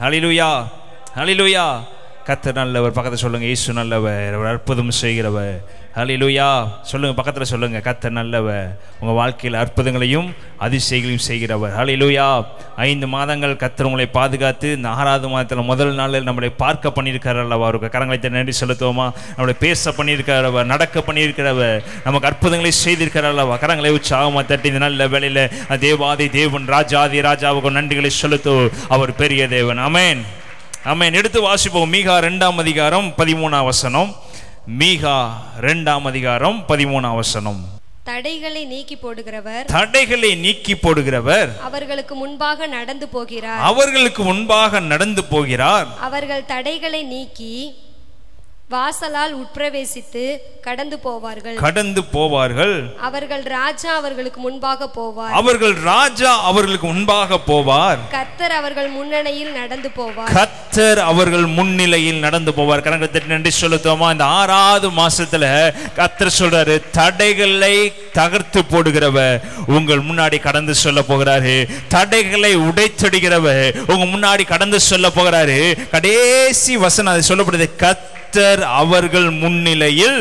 ஹல்லேலூயா, ஹல்லேலூயா. கர்த்தர் நல்லவர். பக்கத்துல சொல்லுங்க, இயேசு நல்லவர், அவர் அற்புதம் செய்கிறவர். ஹல்லேலூயா. சொல்லுங்க, பக்கத்துல சொல்லுங்க, கர்த்தர் நல்லவர், உங்க வாழ்க்கையில் அற்புதங்களையும் அதிசயங்களையும் செய்கிறவர். ஹல்லேலூயா. 5 மாதங்கள் கர்த்தர் உங்களை பாதுகாத்து இந்த 6வது மாதத்தில் முதல் நாளில் நம்மளை பார்க்க பண்ணியிருக்கார் அல்லவா? அவருக்கு கரங்களை நன்றி செலுத்துவோமா? நம்மளை பேச பண்ணியிருக்கிறவர், நடக்க பண்ணியிருக்கிறவர், நமக்கு அற்புதங்களை செய்திருக்கிறார் அல்லவா? கரங்களை உற்சாகமாக தட்டி இந்த நல்ல வேளையில் தேவாதி தேவன், ராஜாதி ராஜாவுக்கு நன்றிகளை செலுத்து. அவர் பெரிய தேவன். ஆமென், ஆமென். எடுத்து வாசிப்போம். மீகா 2ஆம் அதிகாரம் 13ஆம் வசனம். மீகா 2ஆம் அதிகாரம் 13ஆம் வசனம். தடைகளை நீக்கி போடுகிறவர், தடைகளை நீக்கி போடுகிறவர் அவர்களுக்கு முன்பாக நடந்து போகிறார், அவர்களுக்கு முன்பாக நடந்து போகிறார். அவர்கள் தடைகளை நீக்கி வாசலால் உட்பிரவேசித்து கடந்து போவார்கள், கடந்து போவார்கள். அவர்கள் ராஜா அவர்களுக்கு முன்பாக போவார், அவர்கள் ராஜா அவர்களுக்கு முன்பாக போவார். கர்த்தர் அவர்கள் முன்னணியில் நடந்து போவார், கர்த்தர் அவர்கள் முன்னிலையில் நடந்து போவார். கரங்களை தட்டி நன்றி செலுத்துவோமா? இந்த 6வது மாசத்துல கர்த்தர் சொல்றாரு, தடைகளை தகர்த்து போடுகிறவர் உங்கள் முன்னாடி கடந்து சொல்ல போகிறாரு. தடைகளை உடைத்தடிக்கிறவர் உங்க முன்னாடி கடந்து சொல்ல போகிறாரு. கடைசி வசனம் அது சொல்லப்படுது, கர்த்தர் அவர்கள் முன்னிலையில்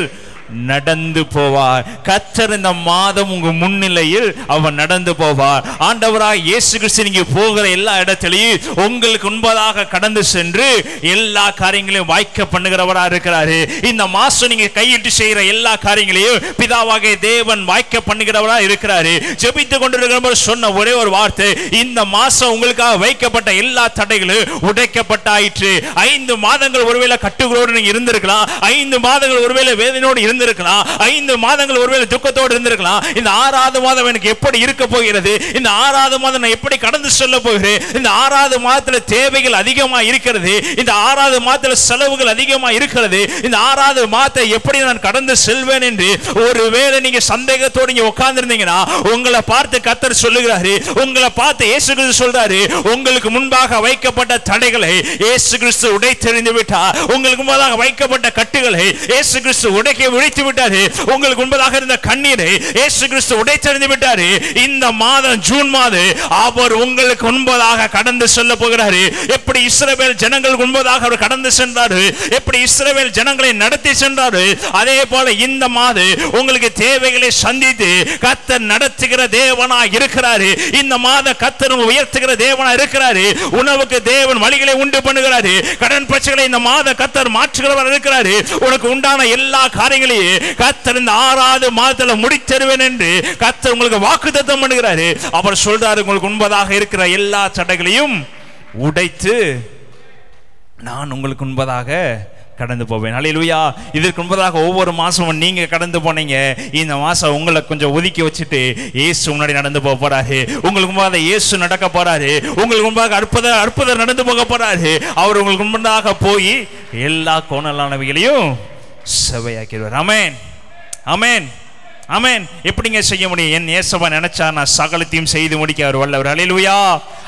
நடந்து போவார். கர்த்தர் இந்த மாதம் உங்க முன்னிலையில் அவர் நடந்து போவார். ஆண்டவராய் இயேசு கிறிஸ்து நீங்க போகிற எல்லா இடத்திலையும் உங்களுக்கு முன்பதாக கடந்து சென்று எல்லா காரியங்களையும் வாய்க்க பண்ணுகிறவரா இருக்கிறாரு. இந்த மாசம் நீங்க கையிட்டு செய்கிற எல்லா காரியங்களையும் பிதாவாகிய தேவன் வாய்க்க பண்ணுகிறவரா இருக்கிறாரு. ஜெபித்து கொண்டிருக்கிற சொன்ன ஒரே ஒரு வார்த்தை, இந்த மாசம் உங்களுக்காக வைக்கப்பட்ட எல்லா தடைகளும் உடைக்கப்பட்டாயிற்று. 5 மாதங்கள் ஒருவேளை கட்டுகளோடு நீங்க இருந்திருக்கலாம், 5 மாதங்கள் ஒருவேளை வேதனையோடு இருந்திருக்கலாம், 5 மாதங்கள் ஒருவேளை துக்கத்தோடு இருந்திருக்கலாம். இந்த 6வது மாதம் எனக்கு எப்படி இருக்க போகிறது, இந்த 6வது மாதம் நான் எப்படி கடந்து செல்ல போகிறேன், இந்த 6வது மாதத்துல தேவைகள் அதிகமா இருக்கிறது, இந்த 6வது மாதத்துல செலவுகள் அதிகமா இருக்கிறது, இந்த 6வது மாதத்தை எப்படி நான் கடந்து செல்வேன் என்று ஒருவேளை நீங்க சந்தேகத்தோடு நீங்க உட்கார்ந்திருந்தீங்கன்னா உங்களை பார்த்து கர்த்தர் சொல்லுகிறாரு, உங்களை பார்த்து இயேசு கிறிஸ்து சொல்றாரு, உங்களுக்கு முன்பாக வைக்கப்பட்ட தடைகளை இயேசு கிறிஸ்து உடைத்தெறிந்து விட்டார். உங்களுக்கு முன்பாக வைக்கப்பட்ட கட்டுகளை இயேசு கிறிஸ்து உடைத்து விட்டாரு. உங்களுக்கு முன்பதாக இருந்த கண்ணீரை இயேசு கிறிஸ்து உடைத்தெறிந்து விட்டாரு. இந்த மாதம் ஜூன் மாதம் அவர் உங்களுக்கு முன்பதாக கடந்து செல்ல போகிறாரு. எப்படி இஸ்ரவேல் ஜனங்கள் முன்பதாக அவர் கடந்து சென்றாரு, எப்படி இஸ்ரவேல் ஜனங்களை நடத்தி சென்றாரு, அதே போல இந்த மாதம் உங்களுக்கு தேவைகளை சந்தித்து கர்த்தர் நடத்துகிற தேவனாய் இருக்கிறாரு. இந்த மாதம் கர்த்தர் உயர்த்துகிற தேவனாய் இருக்கிறாரு. உணவுக்கு தேவன் வழிகளை உண்டு பண்ணுகிறாரு. கடன் பிரச்சனைகளை இந்த மாதம் கர்த்தர் மாற்றுகிறவர் இருக்கிறாரு. உனக்கு உண்டான எல்லா காரியங்களையும் கர்த்தர் இந்த 6வது மாதத்துல முடித்தருவேன் என்று கர்த்தர் உங்களுக்கு வாக்குத்தத்தம் பண்ணுகிறாரு. அவர் சொல்றாரு, உங்களுக்கு முன்பதாக இருக்கிற எல்லா தடைகளையும் உடைத்து நான் உங்களுக்கு முன்பதாக கடந்து போவேன். ஹல்லேலூயா. இதற்கு முன்பதாக ஒவ்வொரு மாசமும் நீங்க கடந்து போனீங்க. இந்த மாசம் உங்களை கொஞ்சம் ஒதுக்கி வச்சுட்டு இயேசு முன்னாடி நடந்து போக போறாரு. உங்களுக்கு முன்பாக இயேசு நடக்க போறாரு. உங்களுக்கு முன்பாக அற்புதம் நடந்து போக போறாரு. அவர் உங்களுக்கு முன்பாக போய் எல்லா கோணலானவைகளையும் செவையாக்கிடுவார். ஆமென், ஆமென், ஆமென். எப்படிங்க செய்ய முடியும்? என் இயேசுவை நினைச்சா நான் சகலத்தையும் செய்து முடிக்க அவர் வல்லவர். ஹல்லேலூயா.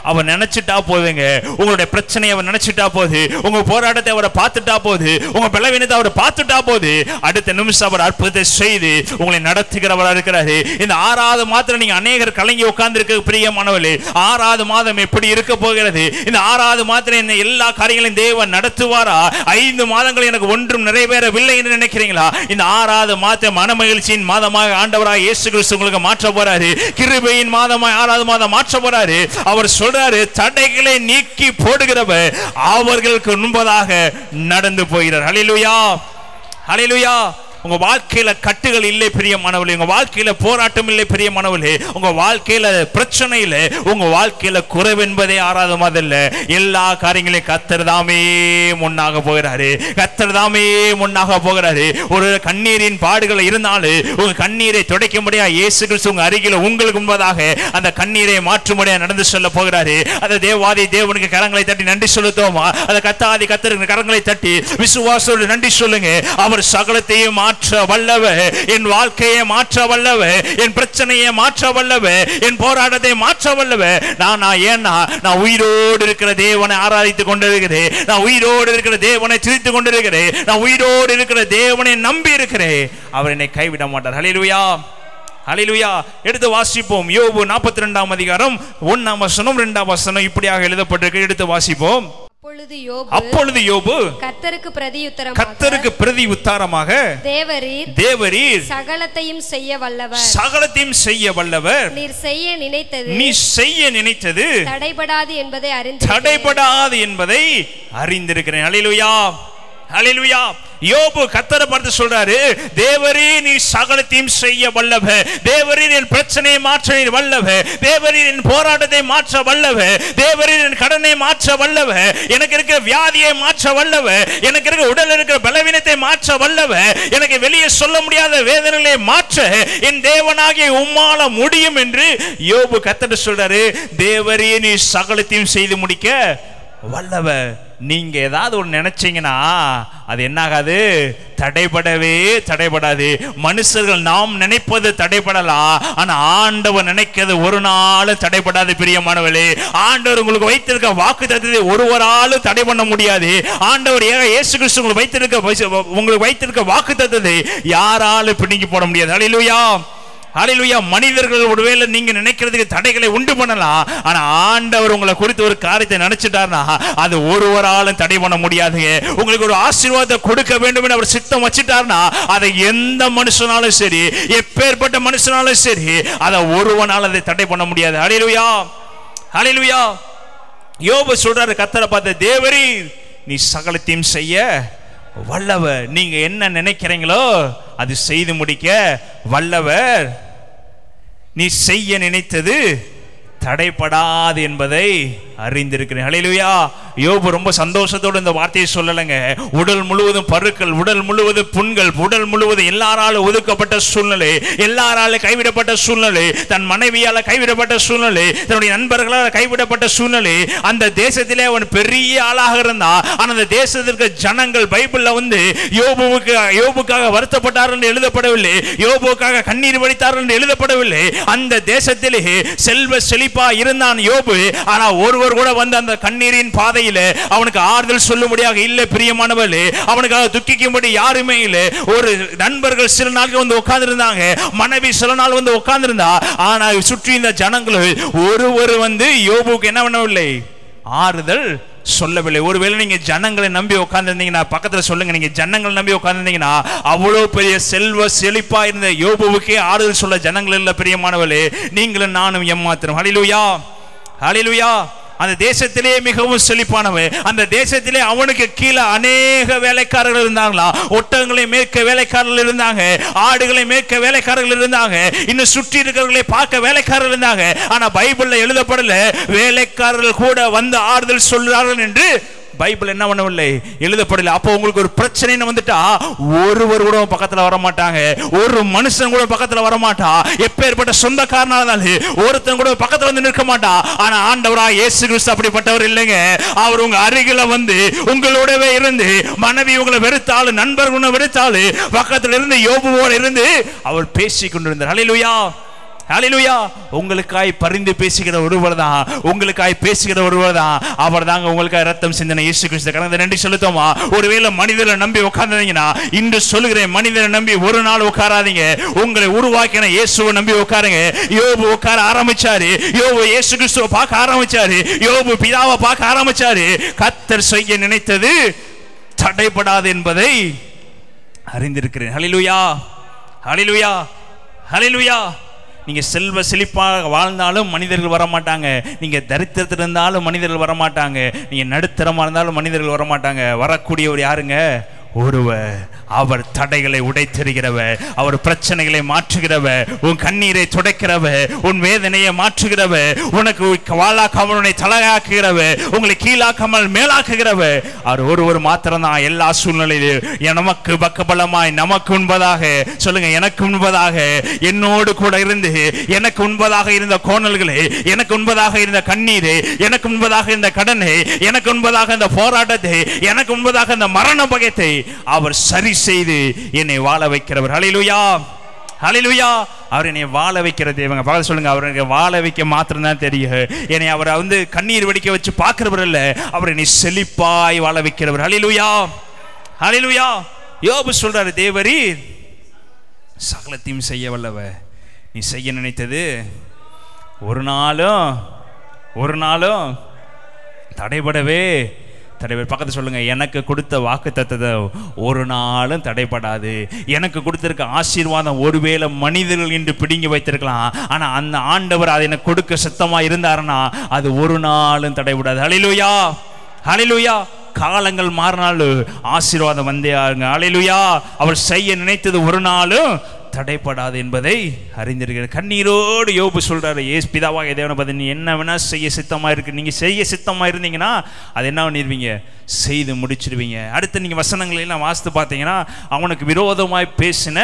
அவர் நினைச்சிட்டா போதுங்க. உங்களுடைய பிரச்சனையை அவர் நினைச்சிட்டா போது, உங்க போராட்டத்தை அவரை பார்த்துட்டா போது, உங்க பலவீனத்தை அவர் பார்த்துட்டா போது, அடுத்த நிமிஷம் அவர் அற்புதத்தை செய்து உங்களை நடத்துகிறவரா இருக்கிறாரு. இந்த 6வது மாதத்துல நீங்க அநேகர் கலங்கி உட்கார்ந்து இருக்க பிரியமானவர்களே, 6வது மாதம் எப்படி இருக்க போகிறது? இந்த 6வது மாதத்துல என்ன எல்லா காரியங்களையும் தேவன் நடத்துவாரா? 5 மாதங்கள் எனக்கு ஒன்றும் நிறைவேறவில்லை என்று நினைக்கிறீங்களா? இந்த 6வது மாதம் மனமகிழ்ச்சியின் மாதமாக ஆண்டவராய் இயேசு கிறிஸ்து உங்களுக்கு மாற்ற போறாரு. கிருபையின் மாதமாய் 6வது மாதம் மாற்ற போறாரு. அவர் சொல்றாரு, தடைகளை நீக்கி போடுகிறவர் அவர்களுக்கு முன்பதாக நடந்து போகிறார். ஹல்லேலூயா, ஹல்லேலூயா. உங்க வாழ்க்கையில கட்டுகள் இல்லை பிரியமானவர்களே, உங்க வாழ்க்கையில போராட்டம் இல்லை பிரியமானவர்களே, உங்க வாழ்க்கையில பிரச்சனை இல்லை, உங்க வாழ்க்கையில குறைவு என்பதே 6வது மாதம் இல்ல. எல்லா காரியங்களையும் கர்த்தர் தாமே முன்னாக போகிறாரு. கர்த்தர் தாமே முன்னாக போகிறாரு. ஒரு கண்ணீரின் பாடுகள் இருந்தாலும் உங்க கண்ணீரை துடைக்க முடியாது. இயேசு கிறிஸ்து உங்க அருகில உங்களுக்கு முன்பதாக அந்த கண்ணீரை மாற்றும்படியாக நடந்து சொல்ல போகிறாரு. அந்த தேவாதி தேவனுக்கு கரங்களை தட்டி நன்றி செலுத்துவோமா? அந்த கர்த்தாதி கர்த்தருக்கு கரங்களை தட்டி விசுவாசத்தோடு நன்றி சொல்லுங்க. அவர் சகலத்தையும் மாற்ற வல்லவர், என் வாழ்க்கையை மாற்ற வல்லவர், என் பிரச்சனையை மாற்ற வல்லவர், என் போராட்டத்தை மாற்ற வல்லவர். நான் உயிரோடு இருக்கிற தேவனை ஆராதித்துக் கொண்டிருக்கிறேன். நான் உயிரோடு இருக்கிற தேவனை துதித்துக் கொண்டிருக்கிறேன். நான் உயிரோடு இருக்கிற தேவனை நம்பி இருக்கிறேன். அவர் என்னை கைவிட மாட்டார். ஹல்லேலூயா, ஹல்லேலூயா. எடுத்து வாசிப்போம். யோபு 42ஆம் அதிகாரம் 1ஆம் வசனம் 2ஆம் வசனம் இப்படியாக எழுதப்பட்டிருக்கு. எடுத்து வாசிப்போம். அப்பொழுது யோபு கர்த்தருக்கு பிரதி உத்தரமாக தேவரீர் சகலத்தையும் செய்ய வல்லவர், நீர் செய்ய நினைத்தது தடைபடாது என்பதை அறிந்திருக்கிறேன். ஹல்லேலூயா, ஹல்லேலூயா. யோபு கர்த்தரை பார்த்து சொல்றாரு, தேவரீர் நீ சகலத்தையும் செய்ய வல்லவர், தேவரீர் என் பிரச்சனையை மாற்ற வல்லவர், தேவரீர் என் போராட்டத்தை மாற்ற வல்லவர், தேவரீர் என் கடனை மாற்ற வல்லவர், எனக்கு இருக்கிற வியாதியை மாற்ற வல்லவர், எனக்கு இருக்கிற உடலில் இருக்கிற பலவீனத்தை மாற்ற வல்லவர், எனக்கு வெளியே சொல்ல முடியாத வேதனைகளை மாற்ற என் தேவனாகிய உம்மால முடியும் என்று யோபு கர்த்தரை சொல்றாரு. தேவரீர் நீ சகலத்தையும் செய்து முடிக்க வல்லவர். நீங்க ஏதாவது ஒன்று நினைச்சீங்கன்னா அது என்ன ஆகாது, தடைபடாது. மனுஷர்கள் நாம் நினைப்பது தடைபடலாம், ஆனா ஆண்டவர் நினைக்கிறது ஒரு நாள் தடைபடாது. பிரியமானவர்களே, ஆண்டவர் உங்களுக்கு வைத்திருக்க வாக்குத்தத்தத்தை ஒருவராலும் தடை பண்ண முடியாது. ஆண்டவர் இயேசு கிறிஸ்து உங்களுக்கு வைத்திருக்க வாக்குத்தத்தத்தை யாராலும் பிடுங்கி போட முடியாது. ஹல்லேலூயா, ஹல்லேலூயா. மனிதர்கள் ஒருவேளை நீங்க நினைக்கிறதுக்கு தடைகளை உண்டு பண்ணலாம், ஆனா ஆண்டவர் உங்களை குறித்து ஒரு காரியத்தை நினைச்சிட்டார்னா அது ஒருவராலும் தடை பண்ண முடியாதுங்க. உங்களுக்கு ஒரு ஆசீர்வாதத்தை கொடுக்க வேண்டும் என்று அவர் சித்தம் வச்சிட்டார்னா அதை எந்த மனுஷனாலும் சரி, எப்பேற்பட்ட மனுஷனாலும் சரி, அதை ஒருவனால அதை தடை பண்ண முடியாது. ஹல்லேலூயா, ஹல்லேலூயா. யோபு சொல்றாரு கர்த்தரை பார்த்து, தேவரீர் நீ சகலத்தையும் செய்ய வல்லவர், நீங்க என்ன நினைக்கிறீங்களோ அது செய்து முடிக்க வல்லவர், நீ செய்ய நினைத்தது தடைபடாது என்பதை அறிந்திருக்கிறேன். ஹல்லேலூயா. யோபு ரொம்ப சந்தோஷத்தோடு இந்த வார்த்தையை சொல்லலைங்க. உடல் முழுவதும் பருக்கள், உடல் முழுவதும் புண்கள், உடல் முழுவதும் எல்லாராலும் ஒதுக்கப்பட்ட சூழ்நிலை, எல்லாராலும் கைவிடப்பட்ட சூழ்நிலை, தன் மனைவியால கைவிடப்பட்ட சூழ்நிலை, தன்னுடைய நண்பர்களால் கைவிடப்பட்ட சூழ்நிலை. அந்த தேசத்திலே அவன் பெரிய ஆளாக இருந்தான். ஆனால் அந்த தேசத்திற்கு ஜனங்கள் பைபிள்ல வந்து யோபுக்காக வருத்தப்பட்டார் என்று எழுதப்படவில்லை, யோபுக்காக கண்ணீர் வடித்தார் என்று எழுதப்படவில்லை. அந்த தேசத்திலே செல்வ செழிப்பா இருந்தான் யோபு. ஆனா ஒருவர் கூட வந்து அந்த கண்ணீரின் பாதையில அவனுக்கு ஆறுதல் சொல்லும்படியாக இல்லை. பிரியமானவர்களே, அவனுக்காக துக்கிக்கும்படி யாருமே இல்லை. ஒரு நண்பர்கள் சில நாட்கள் வந்து உட்கார்ந்து இருந்தாங்க, மனைவி சில நாள் வந்து உட்கார்ந்து இருந்தா, ஆனா சுற்றி இந்த ஜனங்கள் ஒருவர் வந்து யோபுக்கு என்ன பண்ணவில்லை, ஆறுதல் சொல்லவில்லை. ஒருவேளை நீங்க ஜனங்களை நம்பி உட்கார்ந்துருந்தீங்கன்னா பக்கத்துல சொல்லுங்க, நீங்க ஜனங்களை நம்பி உட்கார்ந்துருந்தீங்கன்னா அவ்வளவு பெரிய செல்வ செழிப்பா இருந்த யோபுவுக்கே ஆறுதல் சொல்ல ஜனங்கள் இல்ல. பிரியமானவர்களே, நீங்களும் நானும் ஏமாத்திரம். ஹல்லேலூயா, ஹல்லேலூயா. அந்த தேசத்திலே மிகவும் செழிப்பானவன். அந்த தேசத்திலே அவனுக்கு கீழே அநேக வேலைக்காரர்கள் இருந்தாங்களா. ஒட்டகங்களை மேய்க்க வேலைக்காரர்கள் இருந்தாங்க, ஆடுகளை மேய்க்க வேலைக்காரர்கள் இருந்தாங்க, இன்னும் சுற்றி இருக்கிறவர்களை பார்க்க வேலைக்காரர்கள் இருந்தாங்க. ஆனா பைபிள்ல எழுதப்படல வேலைக்காரர்கள் கூட வந்து ஆறுதல் சொல்றார்கள் என்று பைபிள் என்ன பண்ணவில்லை, எழுதப்படல. அப்போ உங்களுக்கு ஒரு பிரச்சனை வந்துட்டா ஒருவர் கூட பக்கத்துல வர மாட்டாங்க, ஒரு மனுஷன் கூட பக்கத்துல வர மாட்டா, எப்பேற்பட்ட சொந்தக்காரனாலும் ஒருத்தன் கூட பக்கத்துல வந்து நிற்க மாட்டா. ஆனா ஆண்டவராய் இயேசு கிறிஸ்து அப்படிப்பட்டவர் இல்லைங்க. அவர் உங்க அருகில வந்து உங்களோடவே இருந்து, மனைவி உங்களை வெறுத்தாலும், நண்பர்கள் உங்களை வெறுத்தாலும், பக்கத்துல இருந்து யோபுவோட இருந்து அவர் பேசி கொண்டிருந்தார். ஹல்லேலூயா, ஹல்லேலூயா. உங்களுக்காய் பரிந்து பேசுகிற ஒருவர் தான், உங்களுக்காய் பேசுகிற ஒருவர் தான். அவர் தாங்க உங்களுக்காக ரத்தம் சிந்தின இயேசு கிறிஸ்து. கடந்த நன்றி செலுத்தோமா. ஒருவேளை மனிதரை நம்பி உட்கார்ந்தீங்கன்னா இன்று சொல்லுகிறேன், மனிதரை நம்பி ஒரு நாள் உட்காராதீங்க. உங்களை உருவாக்கின இயேசுவை நம்பி உட்காருங்க. யோபு உட்கார ஆரம்பிச்சாரு, யோபு இயேசு கிறிஸ்துவை பார்க்க ஆரம்பிச்சாரு, யோபு பிதாவை பார்க்க ஆரம்பிச்சாரு. கர்த்தர் செய்ய நினைத்தது தடைபடாது என்பதை அறிந்திருக்கிறேன். ஹல்லேலூயா, ஹல்லேலூயா, ஹல்லேலூயா. நீங்க செல்வ செழிப்பாக வாழ்ந்தாலும் மனிதர்கள் வரமாட்டாங்க, நீங்க தரித்திரத்தில் இருந்தாலும் மனிதர்கள் வரமாட்டாங்க, நீங்க நடுத்தரமா இருந்தாலும் மனிதர்கள் வரமாட்டாங்க. வரக்கூடியவர் யாருங்க? ஒருவர். அவர் தடைகளை உடைத்தெறிகிறவர், அவர் பிரச்சனைகளை மாற்றுகிறவர், உன் கண்ணீரை துடைக்கிறவர், உன் வேதனையை மாற்றுகிறவர், உனக்கு வாழாக்காமல் உன்னை தலையாக்குகிறவர், உங்களை கீழாக்காமல் மேலாக்குகிறவர். அவர் ஒருவர் மாத்திரம்தான் எல்லா சூழ்நிலையிலும் நமக்கு பக்கபலமாய், நமக்கு உண்பதாக சொல்லுங்க, எனக்கு உண்பதாக, என்னோடு கூட இருந்து, எனக்கு உண்பதாக இருந்த கோணல்களை, எனக்கு உண்பதாக இருந்த கண்ணீரை, எனக்கு உண்பதாக இருந்த கடனை, எனக்கு உண்பதாக இந்த போராட்டத்தை, எனக்கு உண்பதாக இந்த மரண பயத்தை அவர் சரி செய்து என்னை வாழ வைக்கிறவர். ஹல்லேலூயா, ஹல்லேலூயா. அவர் என்னை வாழ வைக்கிற தேவங்க. பக்கத்துல சொல்லுங்க, அவருக்கு வாழ வைக்க மாத்திரம் தான் தெரியும். என்னை அவர் வந்து கண்ணீர் வடிக்க வச்சு பார்க்கிறவர் இல்ல, அவர் என்னை செழிப்பாய் வாழ வைக்கிறவர். ஹல்லேலூயா, ஹல்லேலூயா. யோபு சொல்றாரு, தேவரீர் சகலத்தையும் செய்ய வல்லவர், நீ செய்ய நினைத்தது ஒரு நாளும் தடைபடவே தடைபட. பக்கத்து சொல்லுங்க, எனக்கு கொடுத்த வாக்குத்தத்தத்தை ஒரு நாளும் தடைபடாது. எனக்கு கொடுத்திருக்க ஆசீர்வாதம் ஒருவேளை மனிதர்கள் என்று பிடுங்கி வைத்திருக்கலாம், ஆனா அந்த ஆண்டவர் அதை எனக்கு கொடுக்க சித்தமா இருந்தாருன்னா அது ஒரு நாளும் தடைபடாது. ஹல்லேலூயா, ஹல்லேலூயா. காலங்கள் மாறினாலும் ஆசீர்வாதம் வந்தே ஆகுங்க. ஹல்லேலூயா. அவர் செய்ய நினைத்தது ஒரு நாளும் தடைப்படாது என்பதை அறிந்திருக்கிறார். கண்ணீரோடு யோபு சொல்றாரு, ஏசு பிதாவாக தேவனை பார்த்து நீ என்ன வேணா செய்ய சித்தமா இருக்கு, நீங்க செய்ய சித்தமா இருந்தீங்கன்னா அது என்ன பண்ணிடுவீங்க, செய்து முடிச்சிடுவீங்க. அடுத்து நீங்க வசனங்களெல்லாம் வாசித்து பார்த்தீங்கன்னா, அவனுக்கு விரோதமாய் பேசின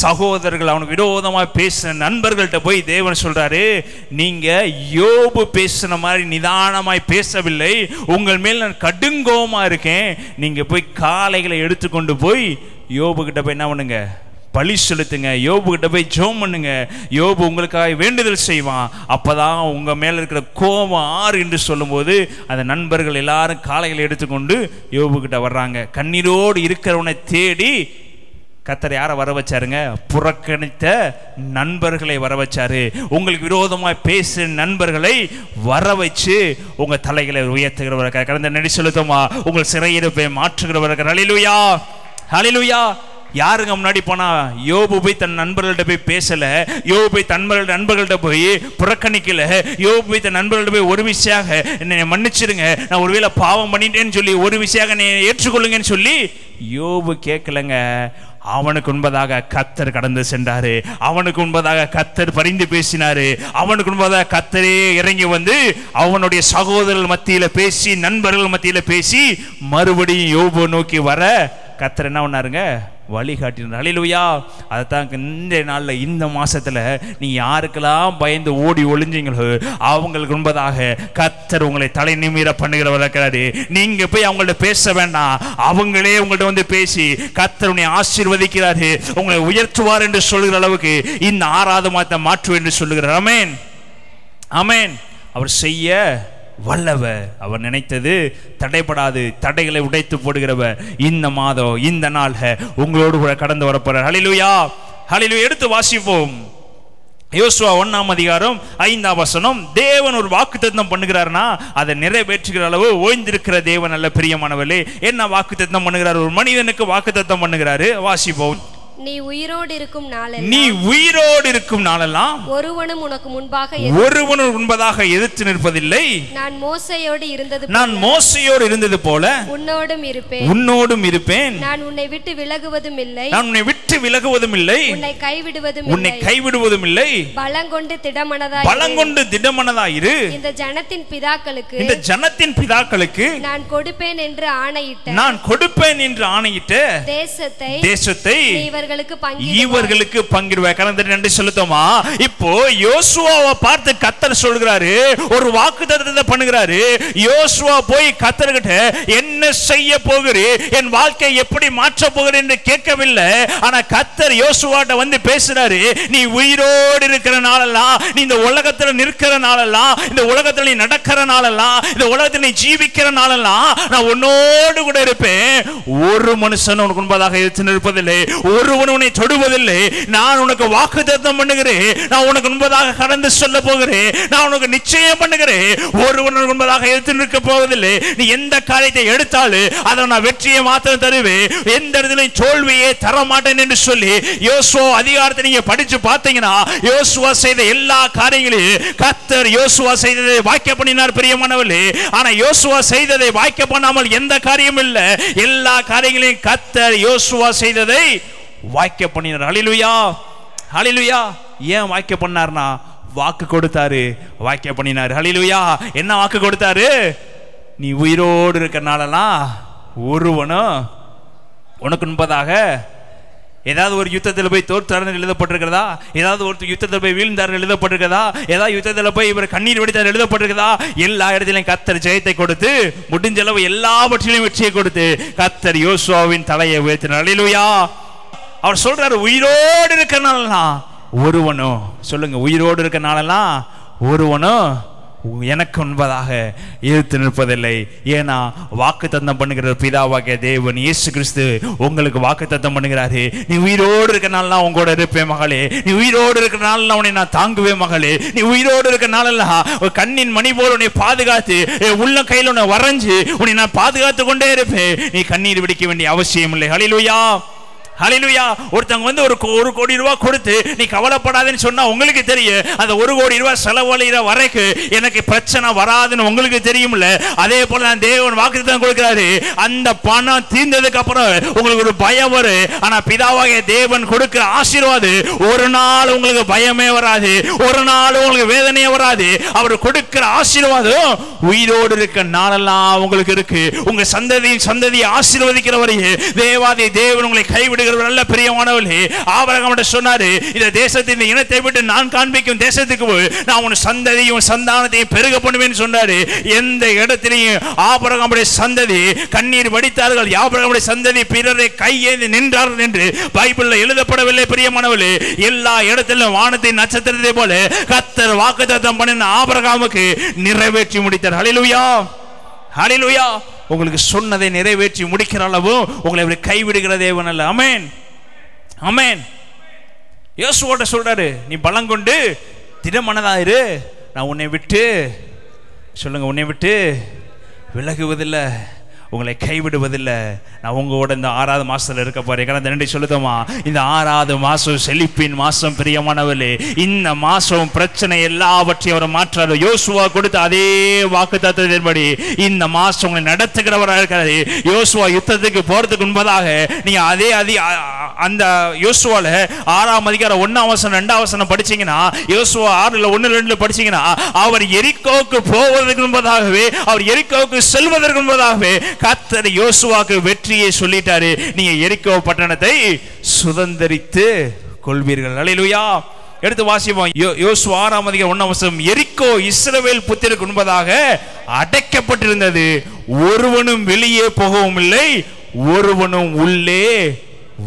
சகோதரர்கள், அவனுக்கு விரோதமாய் பேசின நண்பர்கள்ட்ட போய் தேவன் சொல்றாரு, நீங்க யோபு பேசின மாதிரி நிதானமாய் பேசவில்லை, உங்கள் மேல் நான் கடுங்கோமா இருக்கேன். நீங்க போய் காளைகளை எடுத்துக்கொண்டு போய் யோபு கிட்ட போய் என்ன பண்ணுங்க, பலி செலுத்துங்க. யோபு கிட்ட போய் ஜெபம் பண்ணுங்க. யோபு உங்களுக்காக வேண்டுதல் செய்வான். அப்பதான் உங்க மேல இருக்கிற கோபம் ஆறு என்று சொல்லும்போது அந்த நண்பர்கள் எல்லாரும் காளைகளை எடுத்துக்கொண்டு யோபு கிட்ட வர்றாங்க. கண்ணீரோடு இருக்கிறவனை தேடி கர்த்தர் யாரை வர வச்சாருங்க, புறக்கணித்த நண்பர்களை வர வச்சாரு. உங்களுக்கு விரோதமாய் பேச நண்பர்களை வர வச்சு உங்க தலைகளை உயர்த்துகிறவர்கள், கடந்த நடி செலுத்துமா உங்கள் சிறையிருப்பை மாற்றுகிறவர்கள். ஹல்லேலூயா, ஹல்லேலூயா. யாருங்க முன்னாடி போனா, யோபு போய் தன் நண்பர்கள்ட்ட போய் பேசல, யோபு போய் தன் நண்பர்கள்ட்ட போய் புறக்கணிக்கல, யோபு போய் தன் நண்பர்கள்ட்ட போய் ஒரு விஷயம் என்னை மன்னிச்சிருங்க, நான் ஒருவேளை பாவம் பண்ணிட்டேன்னு சொல்லி ஒரு விஷயம் என்னை ஏற்றுக்கொள்ளுங்கன்னு சொல்லி யோபு கேட்கலங்க. அவனுக்கு முன்பதாக கர்த்தர் கடந்து சென்றாரு. அவனுக்கு முன்பதாக கர்த்தர் பரிந்து பேசினாரு. அவனுக்கு முன்பதாக கர்த்தரே இறங்கி வந்து அவனுடைய சகோதரர்கள் மத்தியில பேசி, நண்பர்கள் மத்தியில பேசி மறுபடியும் யோபு நோக்கி வர கர்த்தர் என்ன பண்ணாருங்க, வழிகாட்டினார். ஹல்லேலூயா. அதைத்தான் இந்த நாளில் இந்த மாசத்துல நீ யாருக்கெல்லாம் பயந்து ஓடி ஒளிஞ்சீங்களோ அவங்களுக்கு முன்பதாக கர்த்தர் உங்களை தலை நிமிர பண்ணுகிறவர் இருக்கிறாரு. நீங்க போய் அவங்கள்ட்ட பேச வேண்டாம், அவங்களே உங்கள்ட்ட வந்து பேசி கர்த்தர் உன்னை ஆசீர்வதிக்கிறாரு, உங்களை உயர்த்துவார் என்று சொல்லுகிற அளவுக்கு இந்த 6வது மாதத்தை மாற்று என்று சொல்லுகிறார். ஆமென், ஆமென். அவர் செய்ய வல்லவர், அவர் நினைத்தது தடைபடாது. தடைகளை உடைத்து போடுகிறவர் இந்த மாதம் இந்த நாள் உங்களோடு கூட கடந்து வரப்போறார். ஹல்லேலூயா, ஹல்லேலூயா. எடுத்து வாசிப்போம். யோசுவா 1ஆம் அதிகாரம் 5ஆம் வசனம். தேவன் ஒரு வாக்குத்தத்தம் பண்ணுகிறார்னா அதை நிறைவேற்றுகிற அளவு ஓய்ந்திருக்கிற தேவன் அல்ல பிரியமானவர்களே. என்ன வாக்குத்தத்தம் பண்ணுகிறார்? ஒரு மனிதனுக்கு வாக்குத்தத்தம் பண்ணுகிறாரு. வாசிப்போம். நீ உயிரோடு இருக்கும் நாளெல்லாம் ஒருவனும் உனக்கு முன்பதாக எதிர்த்து நிற்பதில்லை. நான் மோசேயோடு இருந்தது போல உன்னோடும் இருப்பேன். நான் உன்னை விட்டு விலகுவதும் இல்லை, உன்னை கைவிடுவதும் இல்லை. பலங்கொண்டு திடமனதாயிரு. இந்த ஜனத்தின் பிதாக்களுக்கு நான் கொடுப்பேன் என்று ஆணையிட்ட தேசத்தை இவர்களுக்கு பங்கிடுவார். நன்றி செலுத்துமா. இப்போ யோசுவாவை பார்த்து கர்த்தர் சொல்கிறாரு, ஒரு வாக்குத்தத்தத்தை பண்ணுகிறாரு. யோசுவா போய் கர்த்தர்கிட்ட என்ன செய்ய போகிறீர், என் வாழ்க்கை எப்படி மாற்ற போகிறேன் என்று கேட்கவில்லை. ஆனா கர்த்தர் யோசுவாட்ட வந்து பேசுறாரு, நீ உயிரோடு இருக்கிற நாளெல்லாம், நீ இந்த உலகத்தில் நிற்கிற நாளெல்லாம், இந்த உலகத்தில் நீ நடக்கிற நாளெல்லாம், இந்த உலகத்தில் நீ ஜீவிக்கிற நாளெல்லாம் நான் உன்னோடு கூட இருப்பேன். ஒரு மனுஷன் உனக்கு முன்பதாக எதிர்த்து நிற்பதில்லை, ஒருவன் உன்னை தொடுவதில்லை. நான் உனக்கு வாக்குத்தத்தம் பண்ணுகிறேன், நான் உனக்கு முன்பதாக கடந்து சொல்ல போகிறேன், நான் உனக்கு நிச்சயம் பண்ணுகிறேன், ஒருவன் முன்பதாக எதிர்த்து நிற்க போவதில்லை. நீ எந்த காரியத்தை எடுத்தாலும் அதை நான் வெற்றியை மாத்திரம் தருவேன், எந்த இடத்துல தோல்வியை தர மாட்டேன் என்று சொல்லி யோசுவா அதிகாரத்தை நீங்க படிச்சு பார்த்தீங்கன்னா, யோசுவா செய்த எல்லா காரியங்களையும் கர்த்தர் யோசுவா செய்ததை வாய்க்க பண்ணினார் பிரியமானவர்களே. ஆனா யோசுவா செய்ததை வாய்க்க பண்ணாமல் எந்த காரியம் இல்லை, எல்லா காரியங்களையும் கர்த்தர் யோசுவா செய்ததை வாய்க்க பண்ணினார். ஹல்லேலூயா, ஹல்லேலூயா. ஏன் வாய்க்க பண்ணார்னா வாக்கு கொடுத்தாரு, வாய்க்க பண்ணினார். ஹல்லேலூயா. என்ன வாக்கு கொடுத்தாரு? நீ உயிரோடு இருக்கிறனாலலாம் ஒருவனும் உனக்கு முன்பதாக ஏதாவது ஒரு யுத்தத்தில் போய் தோற்றார் எழுதப்பட்டிருக்கிறதா, ஏதாவது ஒரு யுத்தத்தில் போய் வீழ்ந்தார் எழுதப்பட்டிருக்கிறதா, ஏதாவது யுத்தத்தில் போய் இவர் கண்ணீர் வடித்தார் எழுதப்பட்டிருக்கிறதா? எல்லா இடத்திலையும் கர்த்தர் ஜெயத்தை கொடுத்து, முடிஞ்ச அளவு எல்லாவற்றிலையும் வெற்றியை கொடுத்து கர்த்தர் யோசுவாவின் தலையை உயர்த்தினார். ஹல்லேலூயா. அவர் சொல்றாரு, உயிரோடு இருக்கிறனாலலாம் ஒருவனும், சொல்லுங்க, உயிரோடு இருக்கிறனாலலாம் ஒருவனும் எனக்கு முன்பதாக எதிர்த்து நிற்பதில்லை. ஏன்னா வாக்குத்தத்தம் பண்ணுகிற பிதாவாகிய தேவன் இயேசு கிறிஸ்து உங்களுக்கு வாக்குத்தத்தம் பண்ணுகிறாரு. நீ உயிரோடு இருக்கிற நாள்லாம் உங்களோட இருப்பேன் மகளே, நீ உயிரோடு இருக்கிற நாள்லாம் உன்னை நான் தாங்குவேன் மகளே, நீ உயிரோடு இருக்கிற நாளெல்லாம் கண்ணின் மணி போல உன்னை பாதுகாத்து உள்ள கையில் உன்னை வரைஞ்சு உன்னை நான் பாதுகாத்து கொண்டே இருப்பேன். நீ கண்ணீர் வெடிக்க வேண்டிய அவசியம் இல்லை. ஹல்லேலூயா, ஹல்லேலூயா. ஒருத்தங்க வந்து ஒரு கோடி ரூபாய் கொடுத்து நீ கவலைப்படாதேன்னு சொன்னா உங்களுக்கு தெரியும் அந்த 1 கோடி ரூபாய் செலவழிகிற வரைக்கும் எனக்கு பிரச்சனை வராதுன்னு உங்களுக்கு தெரியும்ல. அதே போல நான் தேவன் வாக்குத்தத்தம் கொடுக்கிறாரு, அந்த பணம் தீர்ந்ததுக்கு அப்புறம் உங்களுக்கு ஒரு பயம் வரும். ஆனா பிதாவாகிய தேவன் கொடுக்கிற ஆசீர்வாதம் ஒரு நாள் உங்களுக்கு பயமே வராது, ஒரு நாள் உங்களுக்கு வேதனையே வராது. அவர் கொடுக்கிற ஆசீர்வாதம் உயிரோடு இருக்க நாளெல்லாம் உங்களுக்கு இருக்கு. உங்க சந்ததியை ஆசீர்வதிக்கிறவரையே தேவாதி தேவன் உங்களை கைவிடு நல்ல பிரியமானவர்களே. ஆபிரகாம் சொன்னாரு, இந்த தேசத்தின் இனத்தை விட்டு நான் காண்பிக்கும் தேசத்துக்கு போய் நான் உன் சந்ததியும் சந்தானத்தையும் பெருக பண்ணுவேன்னு சொன்னாரு. எந்த இடத்திலையும் ஆபிரகாமுடைய சந்ததி கண்ணீர் வடித்தார்கள், ஆபிரகாமுடைய சந்ததி பிறரை கையேந்தி நின்றார்கள் என்று பைபிள்ல எழுதப்படவில்லை. பிரியமானவர்களே, எல்லா இடத்திலும் வானத்தின் நட்சத்திரத்தை போல கர்த்தர் வாக்குத்தத்தம் பண்ணின ஆபிரகாமுக்கு நிறைவேற்றி முடித்தார். ஹல்லேலூயா, ஹல்லேலூயா. உங்களுக்கு சொன்னதை நிறைவேற்றி முடிக்கிற அளவு உங்களை கைவிடுகிற தேவன் அல்ல. ஆமென், ஆமென். யோசுவாட்ட சொல்றாரு, நீ பலம் கொண்டு திடமனதாயிரு, நான் உன்னை விட்டு சொல்லுங்க, உன்னை விட்டு விலகுவதில்லை, உங்களை கைவிடுவதில்லை. நான் உங்களோட இந்த 6வது மாசத்துல இருக்க போறேன். நன்றி சொல்லுதோமா, இந்த 6வது மாசம் செழிப்பின் மாசம். பிரியமானவர்களே, இந்த மாசம் பிரச்சனை எல்லாவற்றையும் அவர் மாற்றாரு. யோசுவா கொடுத்த அதே வாக்குத்தத்தத்தின்படி இந்த மாசம் உங்களை நடத்துகிறவராக இருக்கிறாரு. யோசுவா யுத்தத்துக்கு போறதுக்கு முன்பதாக நீங்க அதே அந்த யோசுவால 6ஆம் அதிகாரம் 1ஆம் வசனம் 2ஆம் வசனம் படிச்சீங்கன்னா, யோசுவா 6ல 1-2 படிச்சீங்கன்னா, அவர் எரிகோவுக்கு போவதற்கு முன்பதாகவே, அவர் எரிகோவுக்கு செல்வதற்கு முன்பதாகவே கர்த்தர் யோசுவாக்கு வெற்றியை சொல்லிட்டாரு. நீங்க எரிகோ பட்டணத்தை சுதந்தரித்து கொள்வீர்கள். ஹல்லேலூயா. எடுத்து வாசிப்போம். யோசுவா 6ஆம் அதிகாரம் 1ஆம் வசனம், எரிகோ இஸ்ரவேல் புத்திரருக்கு முன்பதாக அடைக்கப்பட்டிருந்தது, ஒருவனும் வெளியே போகவும் இல்லை, ஒருவனும் உள்ளே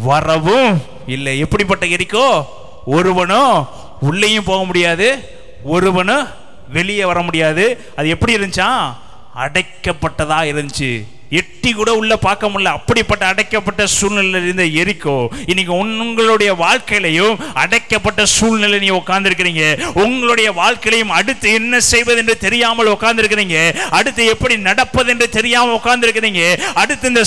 வரவும் இல்லை. எப்படிப்பட்ட எரிகோ? ஒருவனும் உள்ளேயும் போக முடியாது, ஒருவனும் வெளியே வர முடியாது. அது எப்படி இருந்துச்சா? அடைக்கப்பட்டதா இருந்துச்சு. எட்டி கூட உள்ள பார்க்க முடியல. அப்படிப்பட்ட அடைக்கப்பட்ட சூழ்நிலையில் இருந்த எரிகோ இன்னைக்கு உங்களுடைய வாழ்க்கையிலையும் அடைக்கப்பட்ட சூழ்நிலை நீ உட்கார்ந்து இருக்கிறீங்க. உங்களுடைய வாழ்க்கையிலையும் அடுத்து என்ன செய்வது என்று தெரியாமல் உட்கார்ந்து இருக்கிறீங்க. அடுத்து எப்படி நடப்பது என்று தெரியாமல் உட்கார்ந்து இருக்கிறீங்க. அடுத்து இந்த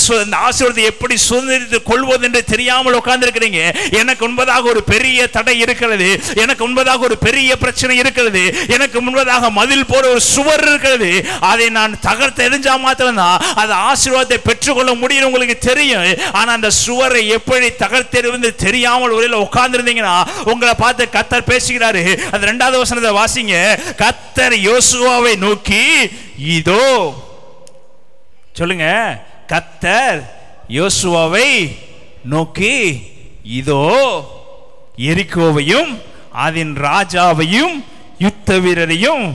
ஆசீர்வாதத்தை எப்படி சுதந்திரித்துக் கொள்வது என்று தெரியாமல் உட்கார்ந்து இருக்கிறீங்க. எனக்கு முன்பதாக ஒரு பெரிய தடை இருக்கிறது, எனக்கு முன்பதாக ஒரு பெரிய பிரச்சனை இருக்கிறது, எனக்கு முன்பதாக மதில் போற ஒரு சுவர் இருக்கிறது. அதை நான் தகர்த்து எரிஞ்சா மாத்திரம்தான் அது ஆசீர்வாதத்தை பெற்றுக்கொள்ள முடியும் உங்களுக்கு தெரியும். ஆனா அந்த சுவரை எப்படி தகர்த்தெறிவது தெரியாமல் ஒருவேளை உட்கார்ந்து இருந்தீங்கன்னா உங்களை பார்த்து கர்த்தர் பேசுகிறாரு. அந்த 2வது வசனத்தை வாசிங்க. கர்த்தர் யோசுவாவை நோக்கி இதோ, சொல்லுங்க, கர்த்தர் யோசுவாவை நோக்கி இதோ எரிகோவையும் அதன் ராஜாவையும் யுத்த வீரரையும்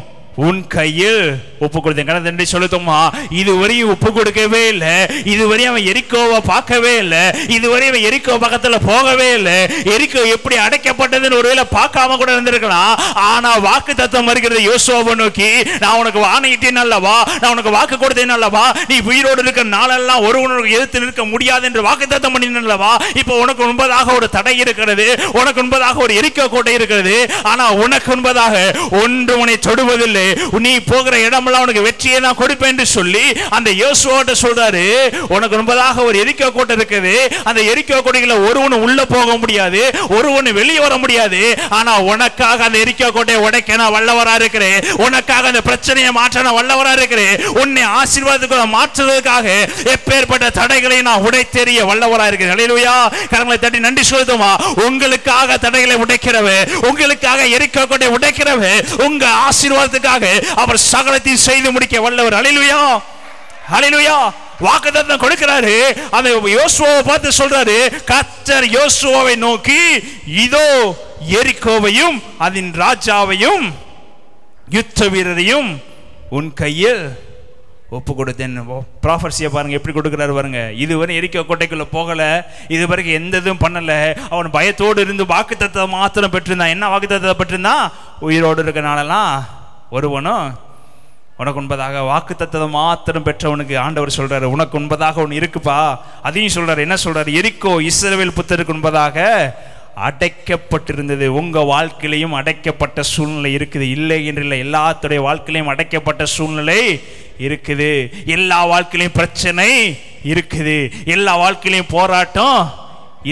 உன் கையில் ஒப்பு கொடுத்தேன். சொல்லுமா, இதுவரையும் ஒப்பு கொடுக்கவே இல்லை, இதுவரையும் அவன் எரிகோவை பார்க்கவே இல்லை, இதுவரையும் அவன் எரிகோ பக்கத்துல போகவே இல்லை. எரிகோ எப்படி அடைக்கப்பட்டதுன்னு ஒருவேளை பார்க்காம கூட இருந்திருக்கலாம். ஆனா வாக்கு தத்தம் வருகிறது. யோசுவாவை நோக்கி, நான் உனக்கு ஆணையிட்டேன் அல்லவா, நான் உனக்கு வாக்கு கொடுத்தேன் அல்லவா, நீ உயிரோடு இருக்கிற நாளெல்லாம் ஒருவனுக்கு எதிர்த்து நிற்க முடியாது என்று வாக்கு தத்தம் பண்ணினேன் அல்லவா. இப்போ உனக்கு முன்பதாக ஒரு தடை இருக்கிறது, உனக்கு முன்பதாக ஒரு எரிகோ கோட்டை இருக்கிறது. ஆனா உனக்கு முன்பதாக ஒன்று உன்னை தொடுவதில்லை, நீ போகிற இடமெல்லாம் உனக்கு வெற்றியை நான் கொடுப்பேன் என்று சொல்லி அந்த யோசுவாட்ட சொல்றாரு. உனக்கு முன்பதாக ஒரு எரிகோ கோட்டை இருக்குது. அந்த எரிகோ கோட்டைக்குள்ள ஒருவனும் உள்ள போக முடியாது, ஒருவனும் வெளியே வர முடியாது. ஆனா உனக்காக அந்த எரிகோ கோட்டையை உடைக்க நான் வல்லவரா இருக்கிறேன். உனக்காக அந்த பிரச்சனையை மாற்ற நான் வல்லவரா இருக்கிறேன். உன்னை ஆசீர்வாதத்துக்கு மாற்றுவதற்காக எப்பேற்பட்ட தடைகளை நான் உடைத்தெறிய வல்லவரா இருக்கிறேன். ஹல்லேலூயா. கரங்களை தட்டி நன்றி சொல்லுமா. உங்களுக்காக தடைகளை உடைக்கிறவர், உங்களுக்காக எரிகோ கோட்டை உடைக்கிறவர், உங்க ஆசீர்வாதத்துக்காக அவர் சகலத்தையும் செய்து முடிக்க வல்லவர். ஹல்லேலூயா, ஹல்லேலூயா. வாக்குத்தத்தம் கொடுக்கிறாரு. அந்த யோசுவாவை பார்த்து சொல்றாரு, கர்த்தர் யோசுவாவை நோக்கி இதோ எரிகோவையும் அதன் ராஜாவையும் யுத்த வீரரையும் உன் கையில் ஒப்பு கொடுத்தேன். ப்ராஃபர்சியை பாருங்க எப்படி கொடுக்கிறாரு பாருங்க. இதுவரை எரிகோ கோட்டைக்குள்ள போகல, இதுவரைக்கும் எந்த இதுவும் பண்ணல. அவன் பயத்தோடு இருந்து வாக்குத்தத்தம் மாத்திரம் பெற்றிருந்தான். என்ன வாக்குத்தத்தம் பெற்றிருந்தான்? உயிரோடு இருக்க நாளெல்லாம் ஒருவனும் உனக்கு முன்பதாக வாக்குத்தத்தத்தை மாத்திரம் பெற்றவனுக்கு ஆண்டவர் சொல்றாரு, உனக்கு முன்பதாக ஒன்று இருக்குப்பா. அதையும் சொல்றாரு. என்ன சொல்றாரு? எரிக்கோ இஸ்ரவேல் புத்தருக்கு முன்பதாக அடைக்கப்பட்டிருந்தது. உங்க வாழ்க்கையிலையும் அடைக்கப்பட்ட சூழ்நிலை இருக்குது, இல்லை என்று இல்லை. எல்லாத்துடைய வாழ்க்கையிலையும் அடைக்கப்பட்ட சூழ்நிலை இருக்குது. எல்லா வாழ்க்கையிலையும் பிரச்சனை இருக்குது, எல்லா வாழ்க்கையிலையும் போராட்டம்.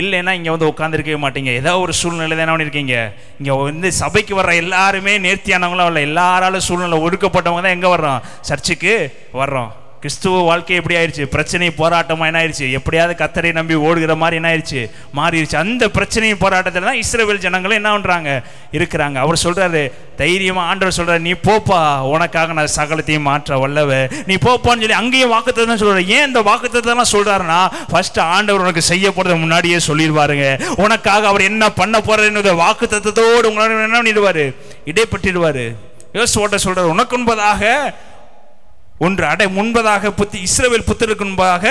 இல்லைன்னா இங்கே வந்து உட்காந்துருக்கவே மாட்டீங்க. ஏதோ ஒரு சூழ்நிலை தானே இருக்கீங்க. இங்கே வந்து சபைக்கு வர்ற எல்லாருமே நேர்த்தியானவங்களும் இல்லை. எல்லாராலும் சூழ்நிலை ஒடுக்கப்பட்டவங்க தான் எங்கே வர்றோம்? சர்ச்சுக்கு வர்றோம். கிறிஸ்துவ வாழ்க்கை எப்படி ஆயிடுச்சு? பிரச்சனை போராட்டமாக என்ன ஆயிடுச்சு? எப்படியாவது கர்த்தரை நம்பி ஓடுகிற மாதிரி என்ன ஆயிடுச்சு? மாறிடுச்சு. அந்த பிரச்சனையும் போராட்டத்தில் தான் இஸ்ரவேல் ஜனங்களும் என்ன பண்ணுறாங்க? இருக்கிறாங்க. அவர் சொல்கிறாரு, தைரியமாக ஆண்டவர் சொல்கிறார், நீ போப்பா, உனக்காக நான் சகலத்தையும் மாற்ற வல்லவ, நீ போப்பான்னு சொல்லி அங்கேயும் வாக்குத்தத்தம் தான் சொல்கிறார். ஏன் இந்த வாக்குத்தத்தம் சொல்கிறாருன்னா, ஃபர்ஸ்ட் ஆண்டவர் உனக்கு செய்ய போகிறத முன்னாடியே சொல்லிடுவாருங்க. உனக்காக அவர் என்ன பண்ண போறாருன்னு வாக்குத்தத்தத்தோடு உங்களோட என்ன பண்ணிடுவார்? இடைப்பட்டிடுவார். யோசுவாட்ட சொல்கிறார், உனக்கு முன்பதாக ஒன்று முன்பதாக இஸ்ரவேல் புத்தருக்கு முன்பாக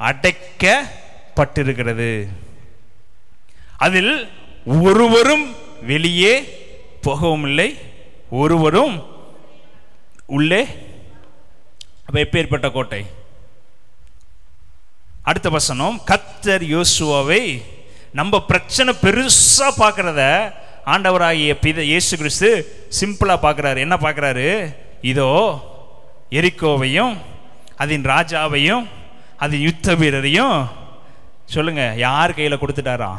அடைக்கப்பட்டிருக்கிறது, அதில் ஒருவரும் வெளியே போகவும் இல்லை, ஒருவரும் உள்ளே. அப்ப எப்பேற்பட்ட கோட்டை? அடுத்த வசனம், கர்த்தர் யோசுவாவை நம்ம பிரச்சனை பெருசா பார்க்கறத ஆண்டவராகிய இயேசு கிறிஸ்து சிம்பிளா பார்க்கிறாரு. என்ன பார்க்கிறாரு? இதோ எரிக்கோவையும் அதன் ராஜாவையும் அதன் யுத்த வீரரையும் சொல்லுங்க யார் கையில் கொடுத்துட்டாரா?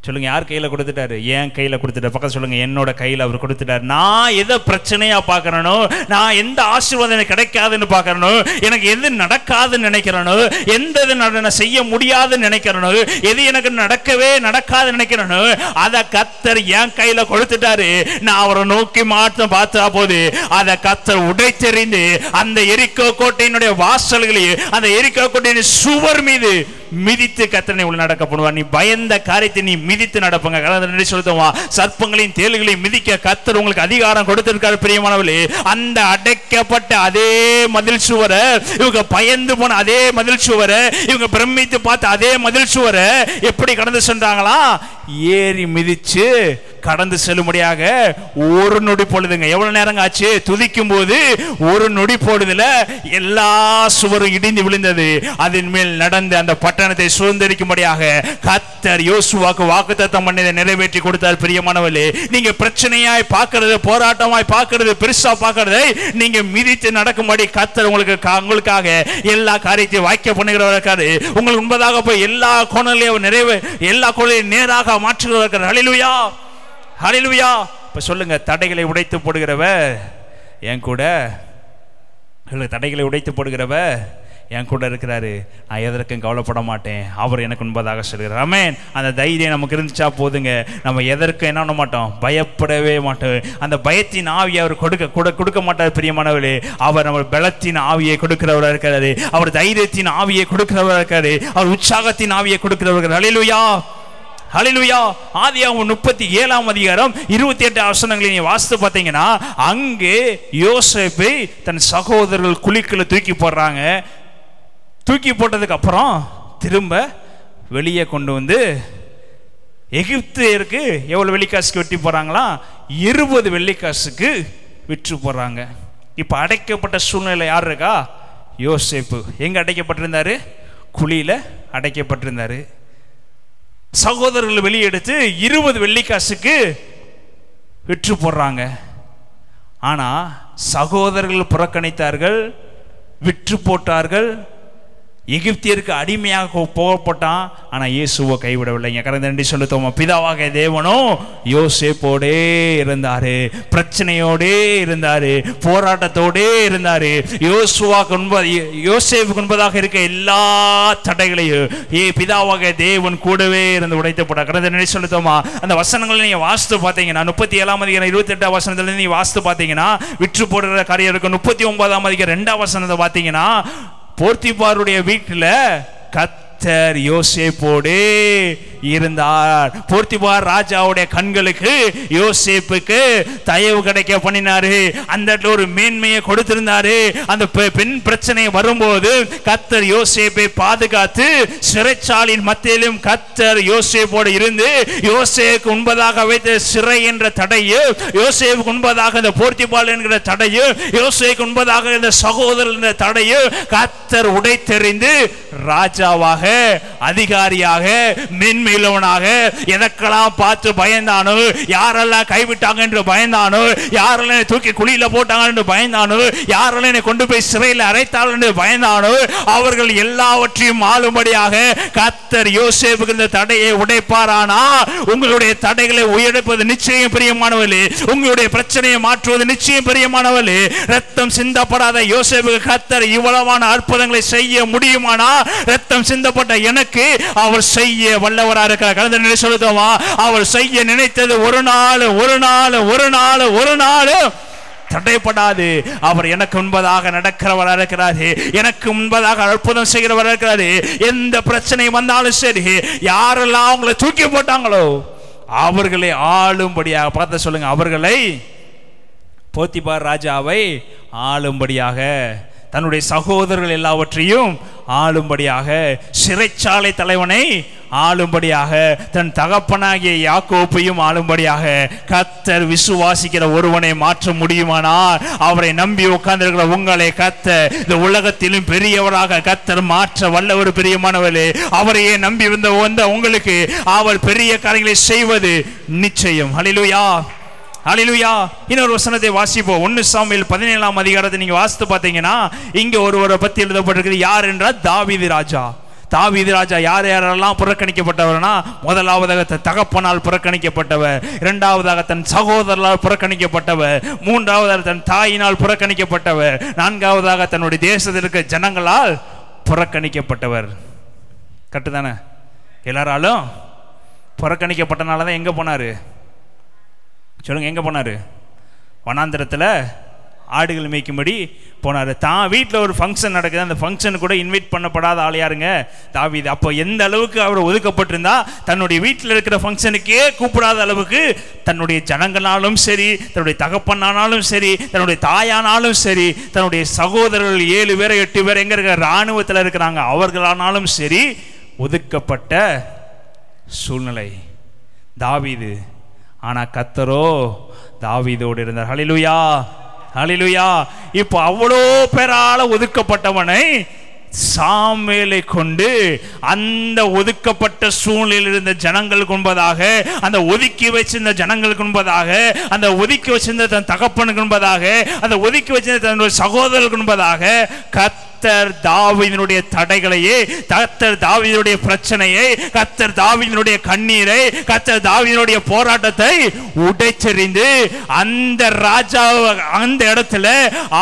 சொல்லுங்க, யார் கையில் கொடுத்துட்டாரு? என் கையில் கொடுத்துட்டாரு. பக்கம் சொல்லுங்க, என்னோட கையில் அவர் கொடுத்துட்டாரு. நான் எதை பிரச்சனையா பார்க்கறனோ, நான் எந்த ஆசீர்வாதம் எனக்கு கிடைக்காதுன்னு பார்க்கறனோ, எனக்கு எது நடக்காதுன்னு நினைக்கிறனோ, எந்த நான் செய்ய முடியாதுன்னு நினைக்கிறனோ, எது எனக்கு நடக்கவே நடக்காதுன்னு நினைக்கிறனோ, அதை கர்த்தர் என் கையில் கொடுத்துட்டாரு. நான் அவரை நோக்கி மாற்றம் பார்த்தா போது அதை கர்த்தர் உடைத்தெறிந்து அந்த எரிக்கோ கோட்டையினுடைய வாசல்களையும் அந்த எரிக்கோ கோட்டையின் சுவர் மீது மிதித்து கர்த்தனை உள்ள நடக்க பண்ணுவார். நீ பயந்த காரியத்தை நீ மிதித்து நடப்புங்க. சொல்லுவா, சர்ப்பங்களையும் தேள்களையும் மிதிக்க கர்த்தர் உங்களுக்கு அதிகாரம் கொடுத்திருக்காரு. பிரியமானவர்களே, அந்த அடைக்கப்பட்ட அதே மதில் சுவரை, இவங்க பயந்து போன அதே மதில் சுவரை, இவங்க பிரமித்து பார்த்த அதே மதில் சுவரை எப்படி கடந்து சென்றாங்களா? ஏறி மிதிச்சு கடந்து செல்லும்படியாக ஒரு நொடி பொழுதுங்க. எவ்வளவு நேரம் ஆச்சு? துதிக்கும் போது ஒரு நொடி பொழுதுல எல்லா சுவரும் இடிந்து விழுந்தது. அதன் மேல் நடந்து அந்த பட்டணத்தை சுதந்திரிக்கும்படியாக கர்த்தர் யோசுவாக்கு வாக்குத்தத்தம் பண்ணதை நிறைவேற்றி கொடுத்தார். பிரியமானவர்களே, நீங்க பிரச்சனையாய் பார்க்கிறது, போராட்டமாய் பார்க்கிறது, பெருசா பார்க்கிறதை நீங்க மிதித்து நடக்கும்படி கர்த்தர் உங்களுக்காக எல்லா காரியத்தையும் வாய்க்க பண்ணுகிறவர்கள். உங்களுக்கு முன்பதாக போய் எல்லா கோணங்களையும் எல்லா கோணங்களையும் நேராக மாற்றுகிறவர்கள். ஹல்லேலூயா, ஹல்லேலூயா. இப்ப சொல்லுங்க, தடைகளை உடைத்து போடுகிறவ என் கூட, தடைகளை உடைத்து போடுகிறவ என் கூட இருக்கிறாரு. நான் எதற்கும் கவலைப்பட மாட்டேன், அவர் எனக்கு முன்பதாக சொல்கிறார். ஆமென். அந்த தைரியம் நமக்கு இருந்துச்சா போதுங்க, நம்ம எதற்கும் என்ன பண்ண மாட்டோம்? பயப்படவே மாட்டோம். அந்த பயத்தின் ஆவியை அவர் கொடுக்க மாட்டார். பிரியமானவர்களே, அவர் நம்ம பலத்தின் ஆவியை கொடுக்கிறவராக இருக்கிறாரு. அவர் தைரியத்தின் ஆவியை கொடுக்கிறவராக இருக்காரு. அவர் உற்சாகத்தின் ஆவியை கொடுக்கிறவர்கள். ஹல்லேலூயா, ஹல்லேலூயா. ஆதியாகமம் 37ஆம் அதிகாரம் 28 வசனங்களை நீ வாசித்து பார்த்தீங்கன்னா, அங்கே யோசேப்பை தன் சகோதரர்கள் குழிக்குள்ள தூக்கி போடுறாங்க. தூக்கி போட்டதுக்கு அப்புறம் திரும்ப வெளியே கொண்டு வந்து எகிப்தியருக்கு எவ்வளவு வெள்ளிக்காசுக்கு வெட்டி போறாங்களா? 20 வெள்ளிக்காசுக்கு விற்று போறாங்க. இப்ப அடைக்கப்பட்ட சூழ்நிலை யார் இருக்கா? யோசேப்பு. எங்க அடைக்கப்பட்டிருந்தாரு? குழியில அடைக்கப்பட்டிருந்தாரு. சகோதரர்கள் வெளியே எடுத்து 20 வெள்ளிக்காசுக்கு விற்று போடுறாங்க. ஆனா சகோதரர்கள் புறக்கணித்தார்கள், விற்று போட்டார்கள். எகிப்தியருக்கு அடிமையாக போகப்பட்டான். ஆனா இயேசுவை கைவிடவில்லைங்க. கரந்தண்டி சொல்லுத்தோமா, பிதாவாக தேவனோ யோசேப்போடே இருந்தாரு, பிரச்சனையோடே இருந்தாரு, போராட்டத்தோடே இருந்தாரு. யோசேப்புக்கு முன்பதாக இருக்க எல்லா தடைகளையும் பிதாவாக தேவன் கூடவே இருந்து உடைத்து போட்டார். கரந்தண்டி சொல்லுத்தோமா, அந்த வசனங்களை நீங்க வாசித்து பார்த்தீங்கன்னா 37ஆம் அதிகாரம் 28ஆம் வசனத்துல இருந்து நீங்க வாசித்து பார்த்தீங்கன்னா விற்று போடுற காரியம் இருக்கும். 39ஆம் அதிகாரம் 2ஆம் வசனத்தை பார்த்தீங்கன்னா, போர்த்திபாருடைய வீட்டில் கர்த்தர் யோசேப்போடே இருந்தார். போர்த்திபார் ராஜாவுடைய கண்களுக்கு யோசேப்புக்கு தயவு கிடைக்க பண்ணினாரு. அந்த ஒரு மேன்மையை கொடுத்திருந்தாரு. அந்த பெண் பிரச்சனை வரும்போது கர்த்தர் யோசேப்பை பாதுகாத்து சிறைச்சாலையின் மத்தியிலும் கர்த்தர் யோசேப்போடு இருந்து யோசேப்புக்கு முன்பதாக வைத்த சிறை என்ற தடையை, யோசேப்புக்கு முன்பதாக இந்த போர்த்திபார் என்கிற தடையை, யோசேப்புக்கு முன்பதாக இந்த சகோதரர் என்ற தடையை கர்த்தர் உடைத்தெறிந்து ராஜாவாக, அதிகாரியாக, மேன்மையுள்ளவனாக, எதற்கெல்லாம் பார்த்து பயந்தானோ, யாரெல்லாம் கைவிட்டாங்க என்று பயந்தானோ, யாரெல்லாம் தூக்கி குழியில போட்டாங்க என்று பயந்தானோ, யாரெல்லாம் கொண்டு போய் சிறையில் அடைத்தார்கள் என்று பயந்தானோ, அவர்கள் எல்லாவற்றையும் ஆளும்படியாக கர்த்தர் யோசேப்புக்கு இந்த தடையை உடைப்பாரானா, உங்களுடைய தடைகளை உயர்ப்பது நிச்சயம் பிரியமானவர்களே, உங்களுடைய பிரச்சனையை மாற்றுவது நிச்சயம் பிரியமானவர்களே. ரத்தம் சிந்தப்படாத யோசேப்புக்கு கர்த்தர் இவ்வளவான அற்புதங்களை செய்ய முடியுமானா, ரத்தம் சிந்தப்பட்ட எனக்கு அவர் செய்ய வல்லவராக இருக்கிறார். கலந்து சொல்லுதோமா, அவர் செய்ய நினைத்தது ஒரு நாள் தடைப்படாது. அவர் எனக்கு முன்பதாக நடக்கிறவராக இருக்கிறாரு, எனக்கு முன்பதாக அற்புதம் செய்கிறவராக இருக்கிறாரு. எந்த பிரச்சனை வந்தாலும் சரி, யாரெல்லாம் அவங்களை தூக்கி போட்டாங்களோ அவர்களை ஆளும்படியாக, பார்த்து சொல்லுங்க, அவர்களை, போத்திபார் ராஜாவை ஆளும்படியாக, தன்னுடைய சகோதரர்கள் எல்லாவற்றையும் ஆளும்படியாக, சிறைச்சாலை தலைவனை ஆளும்படியாக, தன் தகப்பனாகிய யாக்கோப்பையும் ஆளும்படியாக கர்த்தர் விசுவாசிக்கிற ஒருவனை மாற்ற முடியுமானால், அவரை நம்பி உட்கார்ந்திருக்கிற உங்களை கர்த்தர் இந்த உலகத்திலும் பெரியவராக கர்த்தர் மாற்ற வல்லவர். பிரியமானவர்களே, அவரையே நம்பி வந்த உங்களுக்கு அவர் பெரிய காரியங்களை செய்வது நிச்சயம். ஹல்லேலூயா, ஹல்லேலூயா. இன்னொரு வசனத்தை வாசிப்போம். 1 சாமுவேல் 17ஆம் அதிகாரத்தை நீங்க வாசித்து பார்த்தீங்கன்னா, இங்க ஒருவரை பத்தி எழுதப்பட்டிருக்கிறது. யார் என்றால் தாவீது ராஜா. தாவீது ராஜா யார் யாரெல்லாம் புறக்கணிக்கப்பட்டவர்னா, முதலாவதாக தன் தகப்பனால் புறக்கணிக்கப்பட்டவர், இரண்டாவதாக தன் சகோதரரால் புறக்கணிக்கப்பட்டவர், மூன்றாவதாக தன் தாயினால் புறக்கணிக்கப்பட்டவர், நான்காவதாக தன்னுடைய தேசத்தில் இருக்க ஜனங்களால் புறக்கணிக்கப்பட்டவர். கரெக்டு? எல்லாராலும் புறக்கணிக்கப்பட்டனால தான் எங்க போனாரு சொல்லுங்க? எங்க போனாரு? வனாந்திரத்தில் ஆடுகள் மேய்க்கும்படி போனார். தான் வீட்டில் ஒரு ஃபங்க்ஷன் நடக்குது, அந்த ஃபங்க்ஷன் கூட இன்வைட் பண்ணப்படாத ஆள் யாருங்க? தாவீது. அப்போ எந்த அளவுக்கு அவர் ஒதுக்கப்பட்டிருந்தா, தன்னுடைய வீட்டில் இருக்கிற ஃபங்க்ஷனுக்கே கூப்பிடாத அளவுக்கு தன்னுடைய ஜனங்களாலும் சரி, தன்னுடைய தகப்பனானாலும் சரி, தன்னுடைய தாயானாலும் சரி, தன்னுடைய சகோதரர்கள் 7 பேர் 8 பேர் எங்க இருக்கிற இராணுவத்தில் இருக்கிறாங்க, அவர்களானாலும் சரி ஒதுக்கப்பட்ட சூழ்நிலை தாவீது. ஆனா கர்த்தரோ தாவீதோடு இருந்தார். ஹல்லேலூயா, ஹல்லேலூயா. இப்போ அவ்வளோ பேரால ஒதுக்கப்பட்டவனை சாமுவேலை கொண்டு அந்த ஒதுக்கப்பட்ட சூழ்நிலையில் இருந்த ஜனங்களுக்கு முன்பதாக, அந்த ஒதுக்கி வச்சிருந்த ஜனங்களுக்கு முன்பதாக, அந்த ஒதுக்கி வச்சிருந்த தன் தகப்பனுக்கு முன்பதாக, அந்த ஒதுக்கி வச்சிருந்த தன்னுடைய சகோதரர்களுக்கு முன்பதாக கர்த்தர் தாவீதினுடைய தடைகளையே, கர்த்தர் தாவீதினுடைய பிரச்சனையை, கர்த்தர் தாவீதினுடைய கண்ணீரை, கர்த்தர் தாவீதினுடைய போராட்டத்தை உடைச்செறிந்து அந்த ராஜா அந்த இடத்துல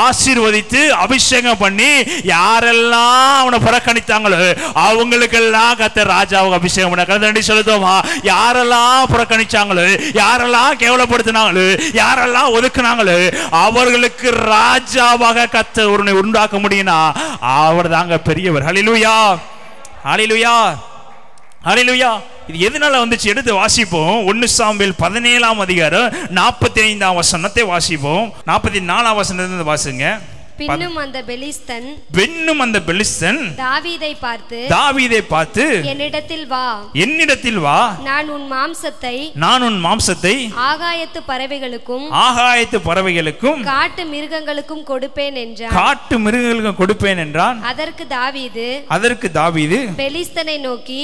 ஆசீர்வதித்து அபிஷேகம் பண்ணி, யாரெல்லாம் அவனை புறக்கணித்தாங்களோ அவங்களுக்கெல்லாம் கர்த்தர் ராஜாவுக்கு அபிஷேகம் பண்ண. கர்த்தர் சொல்லுதோமா, யாரெல்லாம் புறக்கணிச்சாங்களோ, யாரெல்லாம் கேவலப்படுத்தினாங்களோ, யாரெல்லாம் ஒதுக்குனாங்களோ அவர்களுக்கு ராஜாவாக கர்த்தர் ஒருவனை உண்டாக்க முடியும்னா அவர் தாங்க பெரியவர். ஹல்லேலூயா, ஹல்லேலூயா, ஹல்லேலூயா. இது எதனால வந்துச்சு? எடுத்து வாசிப்போம். 1 சாமுவேல் 17ஆம் அதிகாரம் 45ஆம் வசனத்தை வாசிப்போம். 44ஆம் வசனத்தை வாசிங்க. பின்னும் அந்த பெலிஸ்தன் தாவீதை பார்த்து என்னிடத்தில் வா, நான் உன் மாம்சத்தை ஆகாயத்து பறவைகளுக்கும் காட்டு மிருகங்களுக்கும் கொடுப்பேன் என்றான். அதற்கு தாவீது பெலிஸ்தனை நோக்கி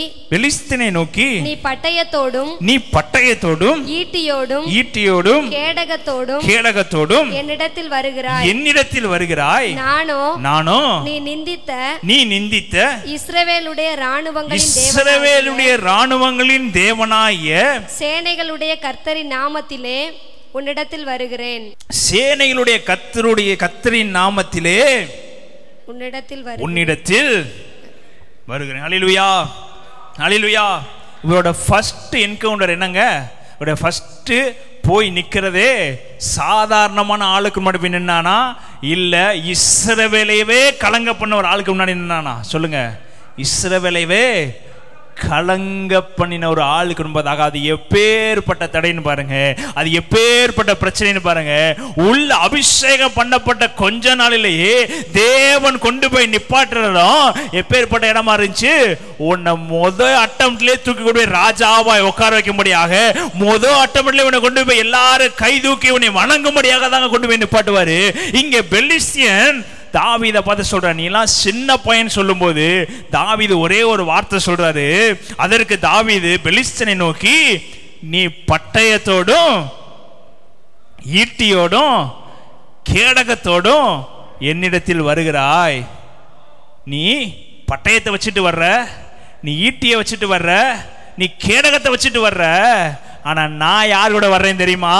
நீ பட்டயத்தோடும் ஈட்டியோடும் கேடகத்தோடும் என்னிடத்தில் வருகிறாய். நானோ நீ நிந்தித்த இஸ்ரவேலுடைய ராணுவங்களின் தேவனாகிய சேனைகளுடைய கர்த்தரின் நாமத்திலே உன்னிடத்தில் வருகிறேன். சேனைகளுடைய கர்த்தரின் நாமத்திலே உன்னிடத்தில் வருகிறேன். ஹல்லேலூயா, ஹல்லேலூயா. இவரோட ஃபர்ஸ்ட் என்கவுண்டர் என்னங்க? இவரோட ஃபர்ஸ்ட் போய் நிற்கிறதே சாதாரணமான ஆளுக்கு முன்னாடி போய் நின்னானா, இல்ல இஸ்ரவேலையவே கலங்க பண்ண ஒரு ஆளுக்கு முன்னாடி நின்னானா? சொல்லுங்க. இஸ்ரவேலையவே கலங்க பண்ணின ஒரு ஆளுக்கு என்பதாக அது எப்பேற்பட்ட தடைன்னு பாருங்க, அது எப்பேற்பட்ட பிரச்சனைன்னு பாருங்க. உள்ள அபிஷேகம் பண்ணப்பட்ட கொஞ்ச நாளிலேயே தேவன் கொண்டு போய் நிப்பாட்டுறதும் எப்பேற்பட்ட இடமா இருந்துச்சு. உன்னை அட்டம்ப்ட்லயே தூக்கி கொண்டு போய் ராஜாவா உட்கார வைக்கும்படியாக, அட்டம்ப்ட்ல உன்னை கொண்டு போய் எல்லாரும் கை தூக்கி உன்னை வணங்கும்படியாக தாங்க கொண்டு போய் நிப்பாட்டுவாரு. இங்க பெலிஸ்தியன் தாவீதை பார்த்து சொல்ற, நீ எல்லாம் சின்ன பையன் சொல்லும் போது தாவீது ஒரே ஒரு வார்த்தை சொல்றாரு. அதற்கு தாவீது பெலிஸ்தியனை நோக்கி, நீ பட்டயத்தோடும் ஈட்டியோடும் கேடகத்தோடும் என்னிடத்தில் வருகிறாய். நீ பட்டயத்தை வச்சுட்டு வர்ற, நீ ஈட்டியை வச்சுட்டு வர்ற, நீ கேடகத்தை வச்சுட்டு வர்ற, ஆனா நான் யார் கூட வர்றேன் தெரியுமா?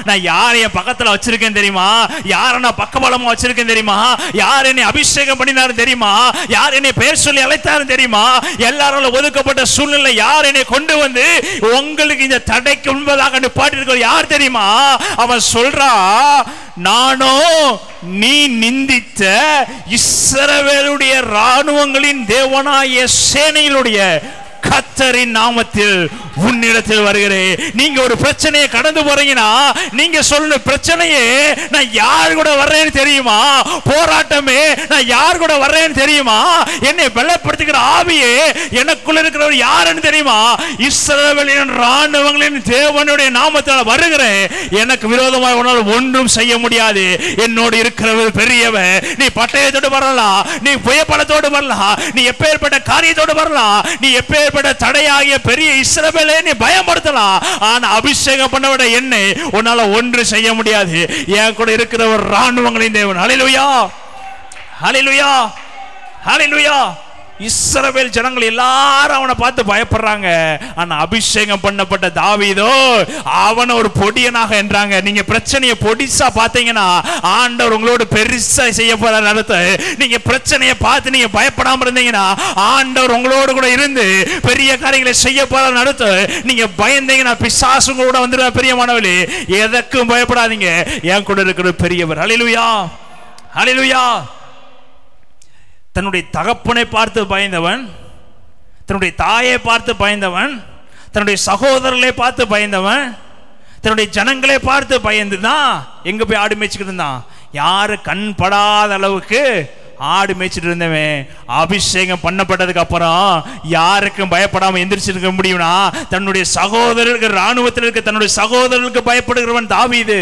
நான் யார் என் பக்கத்துல வச்சிருக்கேன் தெரியுமா? யார நான் பக்கபலமா வச்சிருக்கேன் தெரியுமா? யார் என்னை அபிஷேகம் பண்ணினாரு தெரியுமா? யார் என்னை பெயர் சொல்லி அழைத்தாரு தெரியுமா? எல்லாராலும் ஒதுக்கப்பட்ட சூழ்நிலை யார் என்னை கொண்டு வந்து உங்களுக்கு இந்த தடைக்கு முன்பதாக நிப்பாட்டி யார் தெரியுமா? அவன் சொல்றா, நானோ நீ நிந்தித்த இஸ்ரவேலுடைய ராணுவங்களின் தேவனாய சேனையிலுடைய கர்த்தரின் நாமத்தில் உன்னிடத்தில் வருகிறேன். நீங்க ஒரு பிரச்சனையை கடந்து போறீங்கன்னா நீங்க சொல்ற பிரச்சனையே, நான் யார் கூட வர்றேன்னு தெரியுமா? போராட்டமே, நான் யார் கூட வர்றேன்னு தெரியுமா? என்னை பலப்படுத்துகிற ஆவியே எனக்குள்ள இருக்கிறவர் யாருன்னு தெரியுமா? இஸ்ரவேலின் ராணுவங்களின் தேவனுடைய நாமத்தில் வருகிறேன். எனக்கு விரோதமாக உன்னால் ஒன்றும் செய்ய முடியாது. என்னோடு இருக்கிறவர் பெரியவன். நீ பட்டயத்தோடு வரலாம், நீ புயப்பலத்தோடு வரலாம், நீ எப்பேற்பட்ட காரியத்தோடு வரலாம், நீ எப்பேற்பட்ட தடையாகிய பெரிய இஸ்ரவேலை நீ பயன்படுத்தலாம். ஆனா அபிஷேகம் பண்ணவிட என்னை உன்னால ஒன்று செய்ய முடியாது. என் கூட இருக்கிற ஒரு ராணுவங்களின் தேவன். ஹல்லேலூயா, ஹல்லேலூயா, ஹல்லேலூயா. இஸ்ரவேல் ஜனங்கள் எல்லாரும் அவனை பார்த்து பயப்படுறாங்க. ஆனா அபிஷேகம் பண்ணப்பட்ட தாவீதோ அவனை ஒரு பொடியனாக என்றாங்க. நீங்க பிரச்சனையை பொடிசா பார்த்தீங்கன்னா ஆண்டவர் உங்களோட பெருசா செய்ய போற நடத்த. நீங்க பிரச்சனையை பார்த்து நீங்க பயப்படாம இருந்தீங்கன்னா ஆண்டவர் உங்களோடு கூட இருந்து பெரிய காரியங்களை செய்ய போற நடத்த. நீங்க பயந்தீங்கன்னா பிசாசு உங்களோட வந்துடுற. பெரியமானவர்களே, எதற்கும் பயப்படாதீங்க. என் கூட இருக்கிற பெரியவர். ஹல்லேலூயா, ஹல்லேலூயா. தன்னுடைய தகப்பனை பார்த்து பயந்தவன், தன்னுடைய தாயை பார்த்து பயந்தவன், தன்னுடைய சகோதரர்களை பார்த்து பயந்தவன், தன்னுடைய ஜனங்களை பார்த்து பயந்துதான் எங்க போய் ஆடு மேய்ச்சிக்கிட்டு இருந்தான். யாரு கண் படாத அளவுக்கு ஆடு மேய்ச்சிட்டு இருந்தவன் அபிஷேகம் பண்ணப்பட்டதுக்கு அப்புறம் யாருக்கும் பயப்படாம எந்திரிச்சிருக்க முடியும்னா தன்னுடைய சகோதரர்களுக்கு, ராணுவத்தில் இருக்க தன்னுடைய சகோதரர்களுக்கு பயப்படுகிறவன் தாவீது,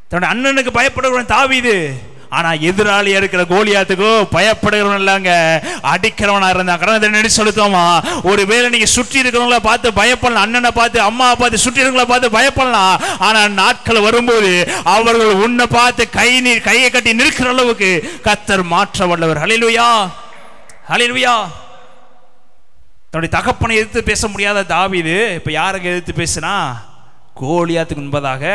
தன்னுடைய அண்ணனுக்கு பயப்படுகிறவன் தாவீது. ஆனா எதிராளியா இருக்கிற கோலியாத்துக்கோ பயப்படுகிறவன் இல்லங்க, அடிக்கிறவனா இருந்தான். செலுத்தோமா, ஒருவேளை நீங்க சுற்றி இருக்கிறவங்கள பார்த்து பயப்படலாம், அண்ணனை பார்த்து அம்மாவை பார்த்து சுற்றி இருக்கிறவங்கள பார்த்து பயப்படலாம். ஆனா நாட்கள் வரும்போது அவர்கள் உன்னை பார்த்து கையை கட்டி நிற்கிற அளவுக்கு கர்த்தர் மாற்ற வல்லவர். ஹல்லேலூயா, ஹல்லேலூயா. தன்னுடைய தகப்பனை எதிர்த்து பேச முடியாத தாவீது இப்ப யாருக்கு எதிர்த்து பேசினா கோலியாத்துக்கு முன்பதாக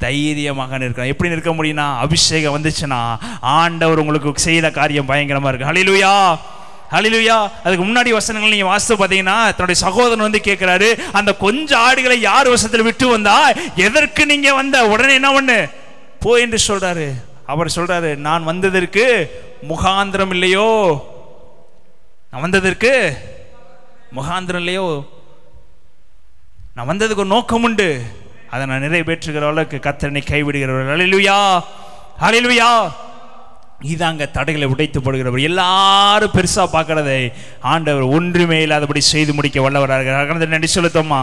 தைரியமாக நிற்க. எப்படி நிற்க முடியும்னா அபிஷேகம் வந்துச்சுன்னா ஆண்டவர் உங்களுக்கு செய்த காரியம் பயங்கரமா இருக்கு. ஹல்லேலூயா, ஹல்லேலூயா. அதுக்கு முன்னாடி வசனங்கள் நீங்க வாசித்து பார்த்தீங்கன்னா தன்னுடைய சகோதரன் வந்து கேட்கிறாரு, அந்த கொஞ்சம் ஆடுகளை யார் வசத்தில் விட்டு வந்தா, எதற்கு நீங்க வந்த? உடனே என்ன பண்ணு போ என்று சொல்றாரு. அவர் சொல்றாரு, நான் வந்ததற்கு முகாந்திரம் இல்லையோ, நான் வந்ததற்கு முகாந்திரம் இல்லையோ, நான் வந்ததுக்கு ஒரு நோக்கம் உண்டு, அதை நான் நிறைவேற்றுகிற அளவுக்கு கர்த்தரை கைவிடுகிறவர். ஹல்லேலூயா, ஹல்லேலூயா. இதாங்க தடைகளை உடைத்து போடுகிறவர். எல்லாரும் பெருசா பார்க்கிறதை ஆண்டவர் ஒன்றுமே இல்லாதபடி செய்து முடிக்க வல்லவராக. நன்றி செலுத்தோமா.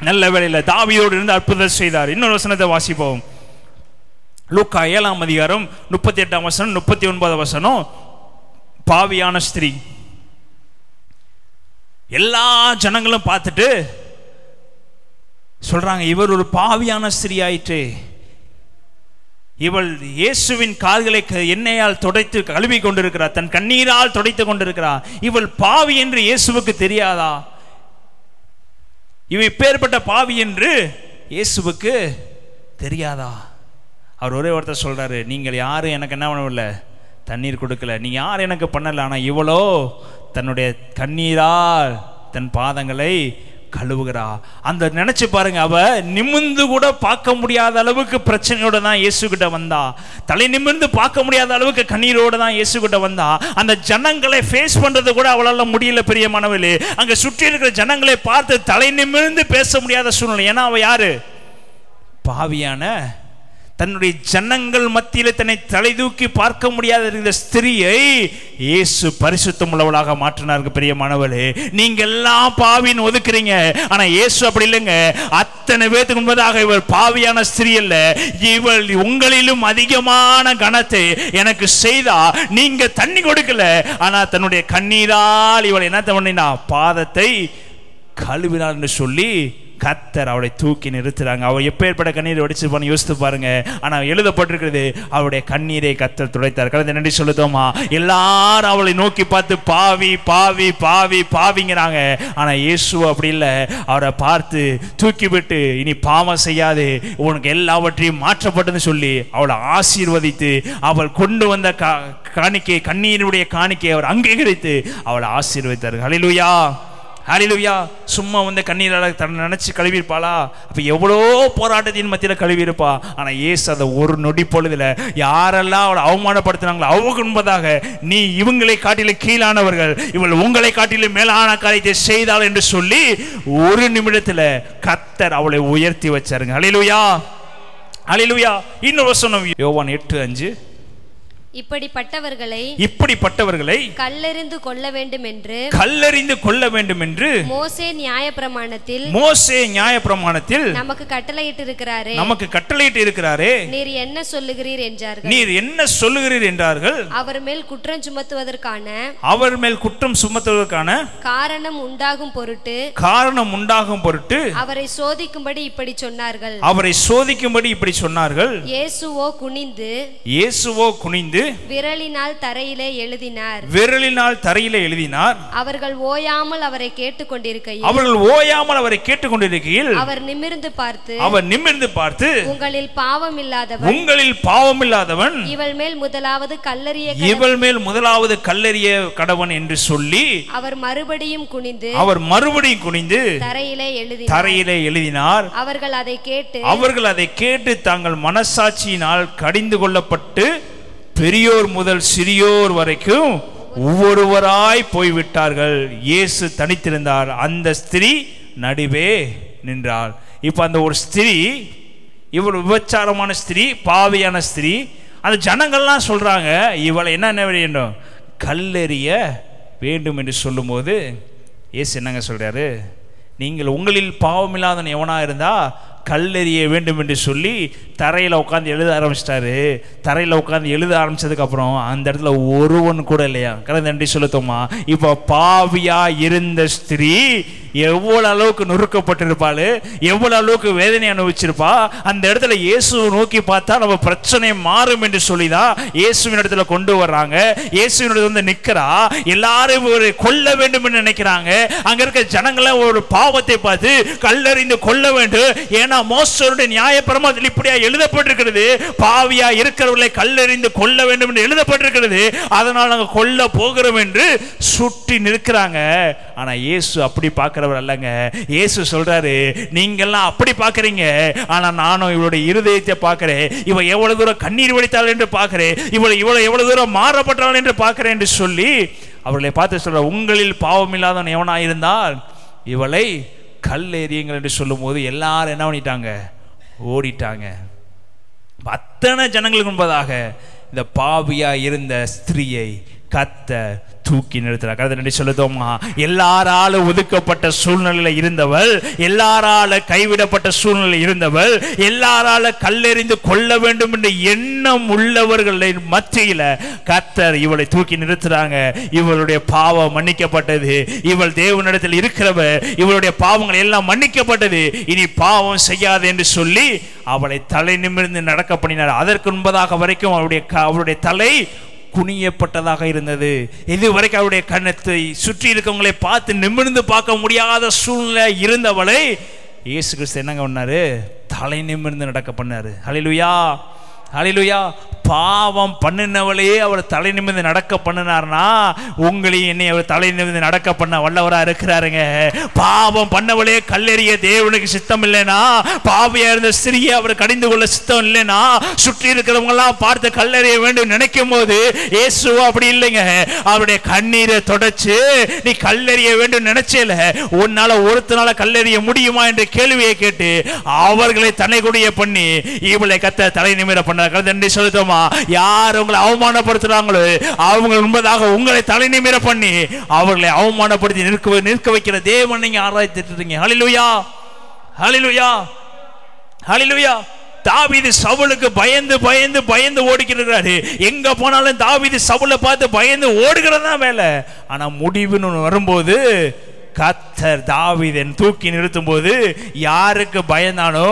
நல்ல வேளையில் தாவீதோடு இருந்து அற்புதம் செய்தார். இன்னொரு வசனத்தை வாசிப்போம். லூக்கா 7ஆம் அதிகாரம் 38ஆம் வசனம் 39ஆம் வசனம். பாவியான ஸ்திரீ. எல்லா ஜனங்களும் பார்த்துட்டு சொல்றாங்க, இவர் ஒரு பாவியான ஸ்திரீ ஆயிற்று, இவள் இயேசுவின் கால்களை எண்ணெயால் துடைத்து கழுவி கொண்டிருக்கிறார், தன் கண்ணீரால் துடைத்து கொண்டிருக்கிறார், இவள் பாவி என்று இயேசுவுக்கு தெரியாதா? இவ இப்பேற்பட்ட பாவி என்று இயேசுவுக்கு தெரியாதா? அவர் ஒரே ஒருத்தர் சொல்றாரு, நீங்கள் யாரும் எனக்கு என்ன பண்ணவில்லை, தண்ணீர் கொடுக்கல, நீங்க யாரும் எனக்கு பண்ணல, ஆனா இவளோ தன்னுடைய கண்ணீரால் தன் பாதங்களை கழுவுகிறா. அந்த நினைச்சு பாருங்க, அவ நிமிர்ந்து கூட பார்க்க முடியாத அளவுக்கு பிரச்சனையோட தான் இயேசு கிட்ட வந்தா. தலை நிமிர்ந்து பார்க்க முடியாத அளவுக்கு கண்ணீரோட தான் இயேசு கிட்ட வந்தா. அந்த ஜனங்களை ஃபேஸ் பண்றது கூட அவளால முடியல பிரியமானவர்களே. அங்க சுற்றி இருக்கிற ஜனங்களை பார்த்து தலை நிமிர்ந்து பேச முடியாத சூழ்நிலை. ஏன்னா அவ யாரு? பாவியான, தன்னுடைய ஜனங்கள் மத்தியில் தன்னை தலை தூக்கி பார்க்க முடியாத இந்த ஸ்திரியை இயேசு பரிசுத்தம் உள்ளவளாக மாற்றினார்கள். பிரியமானவர்களே, நீங்க எல்லாம் பாவின்னு ஒதுக்குறீங்க, ஆனா இயேசு அப்படி இல்லைங்க. அத்தனை பேருக்கு முன்பதாக இவள் பாவியான ஸ்திரீ அல்ல, இவள் உங்களிலும் அதிகமான கனத்தை எனக்கு செய்தா. நீங்க தண்ணி கொடுக்கல, ஆனா தன்னுடைய கண்ணீரால் இவள் என்ன பண்ணினா? பாதத்தை கழுவினார் என்று சொல்லி கர்த்தர் அவளை தூக்கி நிறுத்துறாங்க. அவள் எப்பேற்பட்ட கண்ணீரை வடிச்சிருப்பான்னு யோசித்து பாருங்க. ஆனால் எழுதப்பட்டிருக்கிறது, அவளுடைய கண்ணீரை கர்த்தர் துடைத்தார். கலந்து நன்றி சொல்லுதோமா? எல்லாரும் அவளை நோக்கி பார்த்து பாவி பாவி பாவி பாவிங்கிறாங்க. ஆனால் இயேசு அப்படி இல்லை. அவரை பார்த்து தூக்கி விட்டு இனி பாவம் செய்யாது, உனக்கு எல்லாவற்றையும் மாற்றப்பட்டதுன்னு சொல்லி அவளை ஆசீர்வதித்து அவள் கொண்டு வந்த காணிக்கை, கண்ணீருடைய காணிக்கை அவர் அங்கீகரித்து அவளை ஆசீர்வதித்தார். ஹல்லேலூயா, ஹல்லேலூயா. சும்மா வந்து கண்ணீரால தன்னை நினைச்சு கழுவிருப்பாளா? அப்ப எவ்வளோ போராட்டத்தின் மத்தியில் கழுவிருப்பா. ஆனா இயேசு அதை ஒரு நொடி பொழுதுல யாரெல்லாம் அவளை அவமானப்படுத்தினாங்களோ அவங்க முன்பதாக, நீ இவங்களை காட்டிலும் கீழானவர்கள், இவள் உங்களை காட்டிலும் மேலான காரியத்தை செய்தாள் என்று சொல்லி ஒரு நிமிடத்துல கர்த்தர் அவளை உயர்த்தி வச்சாருங்க. ஹல்லேலூயா, ஹல்லேலூயா. இன்னொரு வசனம் யோவான் 8:5, இப்படிப்பட்டவர்களை கல்லெறிந்து கொள்ள வேண்டும் என்று மோசே நியாயப்பிரமாணத்தில் நமக்கு கட்டளையிட்டு இருக்கிறாரே. நீர் என்ன சொல்லுகிறீர் என்றார்கள். அவர் மேல் குற்றம் சுமத்துவதற்கான காரணம் உண்டாகும் பொருட்டு அவரை சோதிக்கும்படி இப்படி சொன்னார்கள். இயேசுவோ குனிந்து விரலினால் தரையிலே எழுதினார். அவர்கள் ஓயாமல் அவரை கேட்டுக்கொண்டிருக்கையில் அவர் நிமிர்ந்து பார்த்து உங்களில் பாவமில்லாதவன் இவள் மேல் முதலாவது கல்லெறிய கடவன் என்று சொல்லி அவர் மறுபடியும் குனிந்து தரையிலே எழுதினார். அவர்கள் அதை கேட்டு தாங்கள் மனசாட்சியினால் கடிந்து கொள்ளப்பட்டு பெரியோர் முதல் சிறியோர் வரைக்கும் ஒவ்வொருவராய் போய்விட்டார்கள். இயேசு தனித்திருந்தார், அந்த ஸ்திரீ நடுவே நின்றாள். இப்ப அந்த ஒரு ஸ்திரீ, இவள் விபச்சாரமான ஸ்திரீ, பாவியான ஸ்திரீ. அந்த ஜனங்கள்லாம் சொல்றாங்க, இவளை என்ன வேண்டும்? கல்லெறிய வேண்டும் என்று சொல்லும் போது இயேசு என்னங்க சொல்றாரு? நீங்கள் உங்களில் பாவமில்லாதவன் எவனா இருந்தா கல்லெறிய வேண்டும் என்று சொல்லி தரையில் உட்காந்து எழுத ஆரம்பிச்சிட்டாரு. தரையில் உட்காந்து எழுத ஆரம்பிச்சதுக்கு அப்புறம் அந்த இடத்துல ஒருவன் கூட இல்லையா? கலந்து நன்றி சொல்லுத்தோமா? இப்போ பாவியா இருந்த ஸ்திரீ எவ்வளவு அளவுக்கு நொறுக்கப்பட்டிருப்பாள், எவ்வளவு அளவுக்கு வேதனை அனுபவிச்சிருப்பா. அந்த இடத்துல இயேசுவை நோக்கி பார்த்தா நம்ம பிரச்சனை மாறும் என்று சொல்லிதான் இயேசுவின் இடத்துல கொண்டு வர்றாங்க. இயேசுவின் இடத்துல வந்து நிக்கிறா. எல்லாரும் ஒரு கொல்ல வேண்டும் என்று நினைக்கிறாங்க. அங்க இருக்க ஜனங்களை ஒரு பாவத்தை பார்த்து கல்லறிந்து கொல்ல வேண்டும். ஏன்னா மோசேயுடைய நியாயப்பிரமாணத்தில் இப்படியா எழுதப்பட்டிருக்கிறது, பாவியா இருக்கிறவர்களை கல்லறிந்து கொல்ல வேண்டும் என்று எழுதப்பட்டிருக்கிறது. அதனால் நாங்கள் கொல்ல போகிறோம் என்று சுற்றி நிற்கிறாங்க. ஆனா இயேசு அப்படி பார்க்கிறவர் அல்லங்க. இயேசு சொல்றாரு, நீங்கெல்லாம் அப்படி பார்க்கறீங்க, ஆனா நானும் இவளுடைய இருதயத்தை பார்க்கிறேன். இவ எவ்வளவு தூரம் கண்ணீர் வடித்தாள் என்று பார்க்கிறேன், இவளை எவ்வளவு தூரம் மாறப்பட்டாள் என்று பார்க்கிறேன் என்று சொல்லி அவர்களை பார்த்து சொல்ற, உங்களில் பாவம் இல்லாதவன் எவனாயிருந்தால் இவளை கல்லெறியுங்கள் என்று சொல்லும் போது எல்லாரும் என்ன பண்ணிட்டாங்க? ஓடிட்டாங்க. அத்தனை ஜனங்களுக்கு முன்பதாக இந்த பாவியா இருந்த ஸ்திரீயை கர்த்தர் தூக்கி நிறுத்துறார். கர்த்தர் சொல்லுதோமா? எல்லாரால ஒதுக்கப்பட்ட சூழ்நிலையில இருந்தவள், எல்லாரால கைவிடப்பட்ட சூழ்நிலை இருந்தவள், எல்லாரால கல்லெறிந்து கொள்ள வேண்டும் என்ற எண்ணம் உள்ளவர்களின் மத்தியில கர்த்தர் இவளை தூக்கி நிறுத்துறாங்க. இவளுடைய பாவம் மன்னிக்கப்பட்டது, இவள் தேவனிடத்தில் இருக்கிறவர், இவளுடைய பாவங்கள் எல்லாம் மன்னிக்கப்பட்டது, இனி பாவம் செய்யாது என்று சொல்லி அவளை தலை நிமிர்ந்து நடக்க பண்ணினார். அதற்கு முன்பதாக வரைக்கும் அவளுடைய தலை குனியப்பட்டதாக இருந்தது. இதுவரைக்கும் அவருடைய கண்ணத்தை சுற்றி இருக்கவங்களை பார்த்து நிமிர்ந்து பார்க்க முடியாத சூழ்நிலை இருந்தவளை இயேசு கிறிஸ்து என்னங்க பண்ணாரு? தலை நிமிர்ந்து நடக்க பண்ணாரு. ஹல்லேலூயா, ஹல்லேலூயா. பாவம் பண்ணினவளையே அவர் தலை நிமிர்ந்து நடக்க பண்ணினார்னா உங்களையும் என்னை அவர் தலை நிமிர்ந்து நடக்க பண்ண வல்லவரா இருக்கிறாருங்க. பாவம் பண்ணவளே கல்லெறிய தேவனுக்கு சித்தம் இல்லைனா, பாவியா இருந்த ஸ்திரியை அவர் கடிந்து கொள்ள சித்தம் இல்லைனா, சுற்றி இருக்கிறவங்க எல்லாம் பார்த்து கல்லெறிய வேண்டும் நினைக்கும் போது இயேசு அப்படி இல்லைங்க. அவருடைய கண்ணீரை தொடச்சு நீ கல்லெறிய வேண்டும் நினைச்சேல, உன்னால ஒருத்தனால கல்லெறிய முடியுமா என்ற கேள்வியை கேட்டு அவர்களை தன்னைக்குடைய பண்ணி இவளை கத்த தலை நிமிர பண்ணார். நன்றி செலுத்துமா. யார் உங்களை அவமானப்படுத்துறாங்களோ அவங்க முன்பதாக உங்களை தலை நிமிர பண்ணி அவர்களை அவமானப்படுத்தி நிற்க வைக்கிற தேவன் நீங்க ஆராய்ச்சிட்டு இருக்கீங்க. ஹல்லேலூயா, ஹல்லேலூயா, ஹல்லேலூயா. தாவீது சவுலுக்கு பயந்து பயந்து பயந்து ஓடிக்கிறாரு. எங்க போனாலும் தாவீது சவுலை பார்த்து பயந்து ஓடுகிறதா வேலை. ஆனா முடிவுன்னு வரும்போது கர்த்தர் தாவீதை தூக்கி நிறுத்தும் போது யாருக்கு பயந்தானோ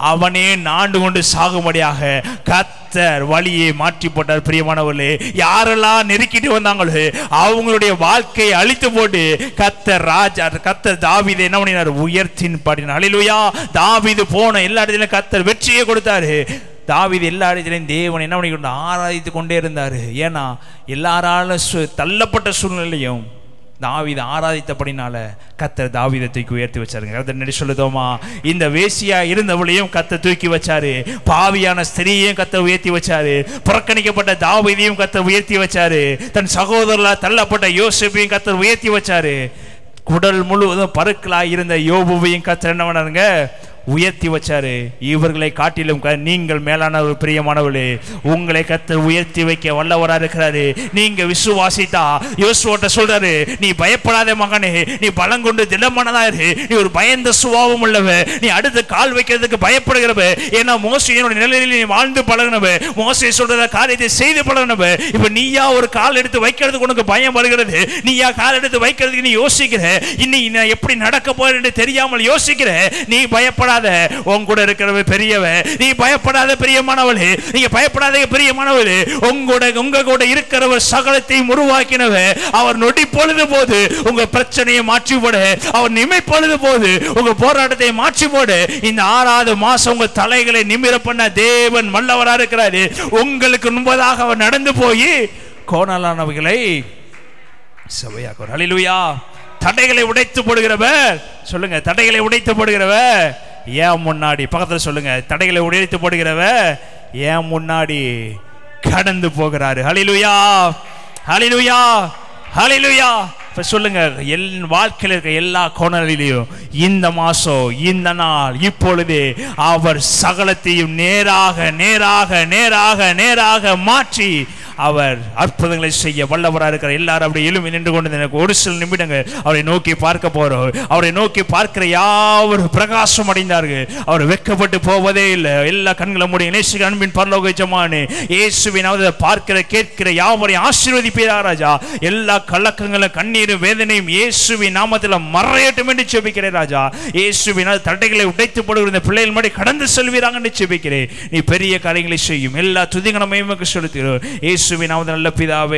அவனே நாண்டு கொண்டு சாகும்படியாக கர்த்தர் வழியை மாற்றி போட்டார். பிரியமானவர்களே, யாரெல்லாம் நெருக்கிட்டு வந்தாங்களோ அவங்களுடைய வாழ்க்கையை அழித்து போட்டு கர்த்தர் தாவீதை என்ன பண்ணினார்? உயர்த்தின் பாடினார். ஹல்லேலூயா. தாவீது போன எல்லா இடத்திலும் கர்த்தர் வெற்றியை கொடுத்தாரு. தாவீது எல்லா இடத்திலையும் தேவன் என்ன பண்ணி ஆராதித்து கொண்டே இருந்தாரு. ஏன்னா எல்லாராலும் தள்ளப்பட்ட சூழ்நிலையும் தாவீது ஆராதித்தபடினால கர்த்தர் தாவீதை தூக்கி உயர்த்தி வச்சாருங்க. கர்த்தர் சொல்லுதோமா, இந்த வேசியா இருந்தவளையும் கர்த்தர் தூக்கி வச்சாரு, பாவியான ஸ்திரீயையும் கர்த்தர் உயர்த்தி வச்சாரு, புறக்கணிக்கப்பட்ட தாவீதையும் கர்த்தர் உயர்த்தி வச்சாரு, தன் சகோதரர்களால் தள்ளப்பட்ட யோசேப்பையும் கர்த்தர் உயர்த்தி வச்சாரு, குடல் முழுவதும் பருக்களாய் இருந்த யோபுவையும் கர்த்தர் என்ன பண்ணாருங்க? உயர்த்தி வச்சாரு. இவர்களை காட்டிலும் நீங்கள் மேலான ஒரு பிரியமானவர்களே, உங்களை கர்த்தர் உயர்த்தி வைக்க வல்லவரா இருக்கிறாரு. நீங்க விசுவாசித்தா யோசுவாட்ட சொல்றாரு, நீ பயப்படாத மகனே, நீ பலம் கொண்டு திடமானதாரு, நீ ஒரு பயந்த சுபாவம் உள்ளவ, நீ அடுத்து கால் வைக்கிறதுக்கு பயப்படுகிறவ. ஏன்னா மோசேயோட நிலையில நீ வாழ்ந்து பழகினவ, மோசே சொல்றத காரியத்தை செய்து பழகினவ. இப்ப நீயா ஒரு கால் எடுத்து வைக்கிறதுக்கு உனக்கு பயம் வருகிறது, நீயா கால் எடுத்து வைக்கிறதுக்கு நீ யோசிக்கிற, இன்னைக்கு நான் எப்படி நடக்க போறேன்னு தெரியாமல் யோசிக்கிற. நீ பயப்படாத, உன் கூட இருக்கிறவ பெரியவ, நீ பயப்படாத பிரியமானவளே, நீங்க பயப்படாத பிரியமானவளே, உங்க கூட இருக்கிறவர் சகலத்தையும் உருவாக்கினவ. அவர் நொடி பொழுது போது உங்க பிரச்சனையை மாற்றி போட, அவர் நிமை பொழுது போது உங்க போராட்டத்தை மாற்றி போட, இந்த 6வது மாசம் உங்க தலைகளை நிமிர பண்ண தேவன் வல்லவரா இருக்கிறாரு. உங்களுக்கு முன்பதாக அவர் நடந்து போய் கோணலானவைகளை சபையாக்குவார். ஹல்லேலூயா. தடைகளை உடைத்து போடுகிறவர், சொல்லுங்க, தடைகளை உடைத்து போடுகிறவர் ஏன் முன்னாடி, பக்கத்தில் சொல்லுங்க, தடைகளை உடைத்து போடுகிறவ ஏன் முன்னாடி கடந்து போகிறாரு. ஹல்லேலூயா, ஹல்லேலூயா, ஹல்லேலூயா. இப்ப சொல்லுங்க, என் வாழ்க்கையில் இருக்க எல்லா கோணலிலையும் இந்த மாசம், இந்த நாள், இப்பொழுது அவர் சகலத்தையும் நேராக நேராக நேராக நேராக மாற்றி அவர் அற்புதங்களை செய்ய வல்லவராக இருக்கிற. எல்லாரும் அப்படி எழும்பி நின்று கொண்டு எனக்கு ஒரு சில நிமிடங்கள் அவரை நோக்கி பார்க்க போறோம். அவரை நோக்கி பார்க்கிற யாவரும் பிரகாசம் அடைந்தார்கள். அவர் வெட்கப்பட்டு போவதே இல்லை. எல்லா கண்களை மூடி நேசிக்கிற அன்பின் பரலோக எஜமானே, இயேசுவின் பார்க்கிற கேட்கிற யாவரையும் ஆசீர்வதிப்பீரா ராஜா. எல்லா கலக்கங்களும் கண்ணீரும் வேதனையும் இயேசுவின் நாமத்தில் மறையட்டும் என்று ஜெபிக்கிறேன் ராஜா. இயேசுவின் தடைகளை உடைத்து போடுகிற இந்த பிள்ளைகள் மாதிரி கடந்து செல்வீராங்க என்று ஜெபிக்கிறேன். நீ பெரிய காரியங்களை செய்யும். எல்லா துதிகனமையும் செலுத்துகிறோம் இயேசுவின் நாமத்தில் நல்ல பிதாவே.